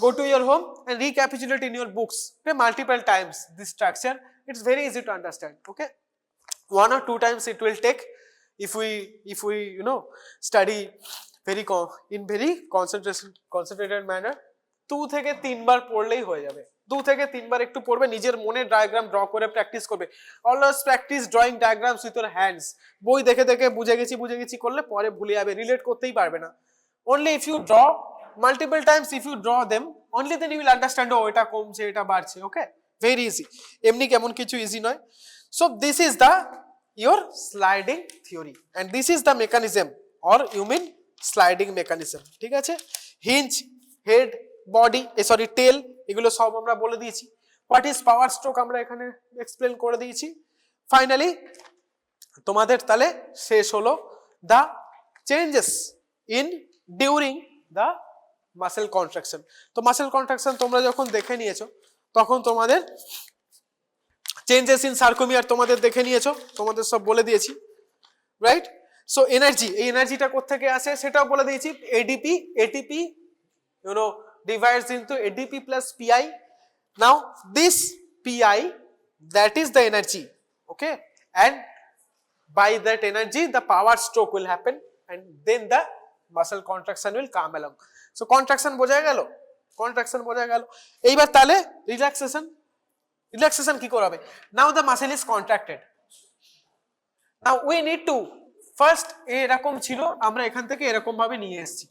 go to your home and recapitulate in your books, okay, multiple times this structure. It's very easy to understand, okay. One or two times it will take if we you know study in very concentrated manner. 2 থেকে 3 বার পড়লেই হয়ে যাবে, 2 থেকে 3 বার একটু পড়বে, নিজের মনে diagram draw করে প্র্যাকটিস করবে। Always practice drawing diagrams with your hands. বই দেখে দেখে বুঝে গেছি করলে পরে ভুলে যাবে, রিলেট করতেই পারবে না। only if you draw multiple times, if you draw them, only then you will understand, oh এটা কমছে এটা বাড়ছে, okay, very easy, এমনি কেমন কিছু ইজি নয়। so this is the your sliding theory and this is the mechanism, or you mean sliding mechanism, ঠিক আছে। Hinge, head, body, sorry tail, এগুলো সব আমরা বলে দিয়েছি। হোয়াট ইজ পাওয়ার স্ট্রোক আমরা এখানে এক্সপ্লেন করে দিয়েছি। ফাইনালি তোমাদের তাহলে শেষ হলো the changes in during the muscle contraction. তো মাসেল কন্ট্রাকশন তোমরা যখন দেখে নিয়েছো তখন তোমাদের চেঞ্জেস ইন সার্কোমিয়ার তোমাদের দেখে নিয়েছো, তোমাদের সব বলে দিয়েছি, রাইট। সো এনার্জি, এই এনার্জিটা কোত্থেকে আসে সেটাও বলে দিয়েছি। ADP, ATP you know divides into ADP plus PI. now this PI, that is the energy, okay, and by that energy the power stroke will happen and then the muscle contraction will come along. so contraction বোঝা গেল, contraction বোঝা গেল। এইবার তাহলে relaxation কি করে হবে? now the muscle is contracted, now we need to first এরকম ছিল, আমরা এখান থেকে এরকম ভাবে নিয়ে এসেছি।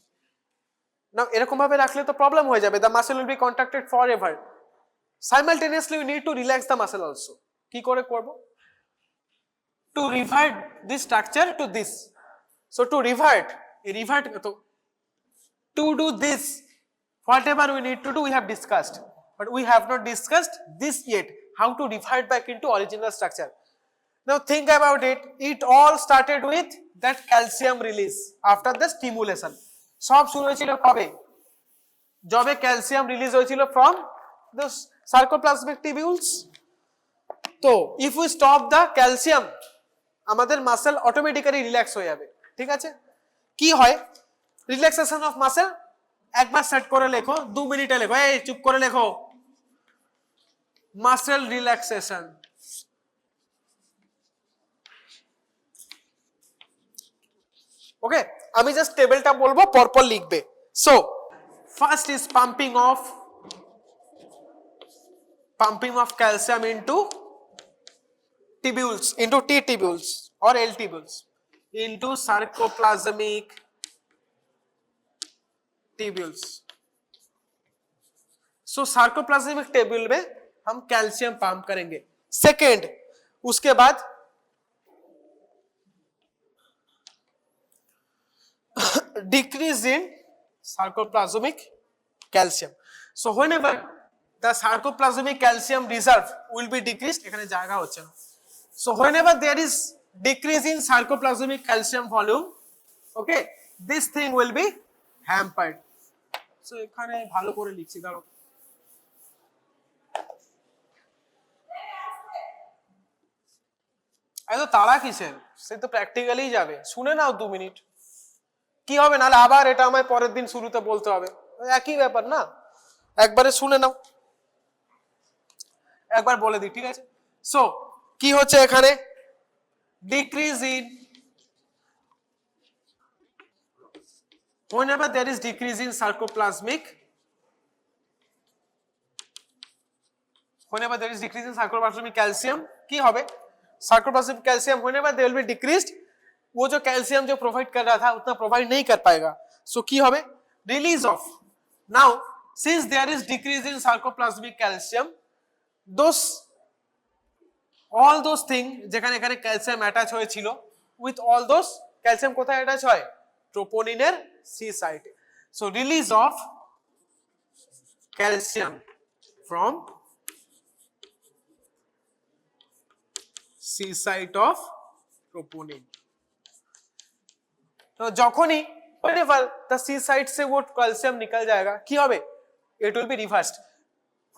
now এরকম ভাবে রাখলে তো প্রবলেম হয়ে যাবে, the muscle will be contracted forever. simultaneously we need to relax the muscle also. কি করে করব? to revert this structure to this. so to revert to do this, whatever we need to do we have discussed, but we have not discussed this yet, how to revert back into original structure. now think about it, it all started with that calcium release after the stimulation. সব শুরু হয়েছিল কবে? যবে calcium release হয়েছিল from the sarcoplasmic টিবিউলস। তো if we stop the calcium, আমাদের muscle automatically relax হয়ে যাবে, ঠিক আছে। কি হয় রিল্যাক্সেশন অফ মাসেল? একবার সেট করে লেখো, 2 মিনিটে লেখো, এই চুপ করে লেখো, মাসেল রিল্যাক্সেশন। ওকে, আমি জাস্ট টেবিলটা বলবো, পরপর লিখবে। So first is pumping of calcium into tubules, into T tubules or L tubules, into sarcoplasmic tubules. so sarcoplasmic tubule में हम कैल्शियम पंप करेंगे। सेकेंड, उसके बाद decrease in sarcoplasmic calcium. so whenever the sarcoplasmic calcium reserve will be decreased, এখানে জায়গা হচ্ছে না, so whenever there is decrease in sarcoplasmic calcium volume, okay, this thing will be hampered. so এখানে ভালো করে লিখছি, দাঁড়াও, এত তাড়া কিসের? সে তো প্র্যাকটিক্যালি যাবে, শুনে নাও 2 মিনিট, কি হবে নাহলে আবার এটা আমায় পরের দিন শুরুতে বলতে হবে, একই ব্যাপার না, একবারে শুনে নাও, একবার বলে দিই, ঠিক আছে। সো কি হচ্ছে এখানে? Decrease in, whenever there is decrease in sarcoplasmic, whenever there is decrease in sarcoplasmic calcium, কি হবে? sarcoplasmic calcium whenever they will be decreased, वो जो कैल्शियम जो प्रोवाइड कर रहा था उतना प्रोवाइड नहीं कर पाएगा। सो की হবে? Release of. Now since there is decrease in sarcoplasmic calcium, those all those thing যেখানে এখানে ক্যালসিয়াম অ্যাটাচ হয়েছিল, উইথ অল দোস ক্যালসিয়াম কোথায় অ্যাটাচ হয়? ট্রোপোনিনের সি সাইটে। So release of calcium from C site of troponin। तो যখনই whenever the C site से वो कैल्शियम निकल जाएगा, কি হবে? it will be reversed।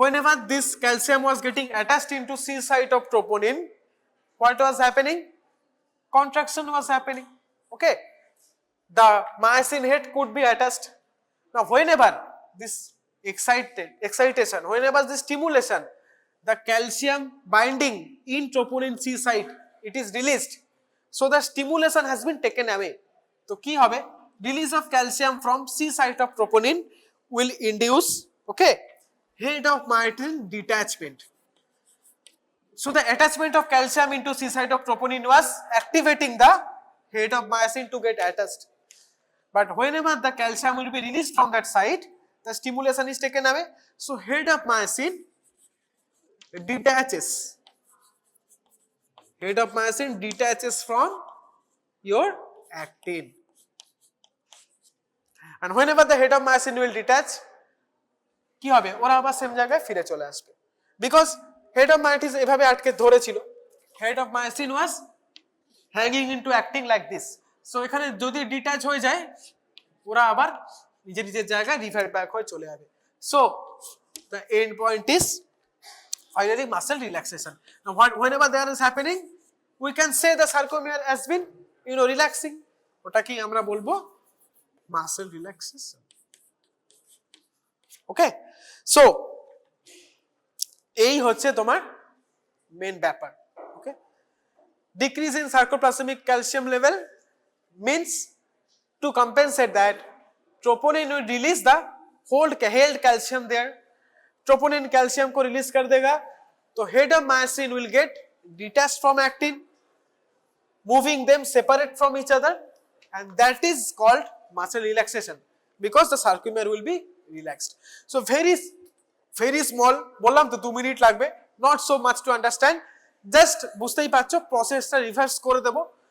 whenever this calcium was getting attached into C site of troponin, what was happening? contraction was happening. Okay, the myosin head could be attached. Now whenever this excitation, whenever this stimulation, the calcium binding in troponin C site, it is released, so the stimulation has been taken away. So ki hobe, release of calcium from C site of troponin will induce, okay, head of myosin detachment. So the attachment of calcium into C site of troponin was activating the head of myosin to get attached. But whenever the calcium will be released from that site, the stimulation is taken away. So head of myosin detaches. Head of myosin detaches from your actin. And whenever the head of myosin will detach, কি হবে, ওরা আবার same জায়গায় ফিরে চলে আসবে, because head of myosin এভাবে আটকে ধরেছিল, head of myosin was hanging into acting like this. So এখানে যদি ডিটাচ হয়ে যায়, ওরা আবার নিজের নিজের জায়গায় রিভার্ট ব্যাক হয়ে চলে যাবে। So the end point is finally muscle relaxation. Now whenever there is happening, we can say the sarcomere has been, relaxing. ওটা কি আমরা বলবো, muscle relaxation. Okay, so এই হচ্ছে তোমার মেন ব্যাপার। ওকে, decrease in sarcoplasmic calcium level means to compensate that troponin will release the held calcium there, troponin calcium को release कर देगा, तो head of myosin will get detached from actin, moving them separate from each other, and that is called muscle relaxation because the sarcomere will be relaxed. So very small, বললাম তো 2 minute লাগবে, not so much to understand, just বুঝতেই পারছো, প্রসেসটা reverse করে দেবো।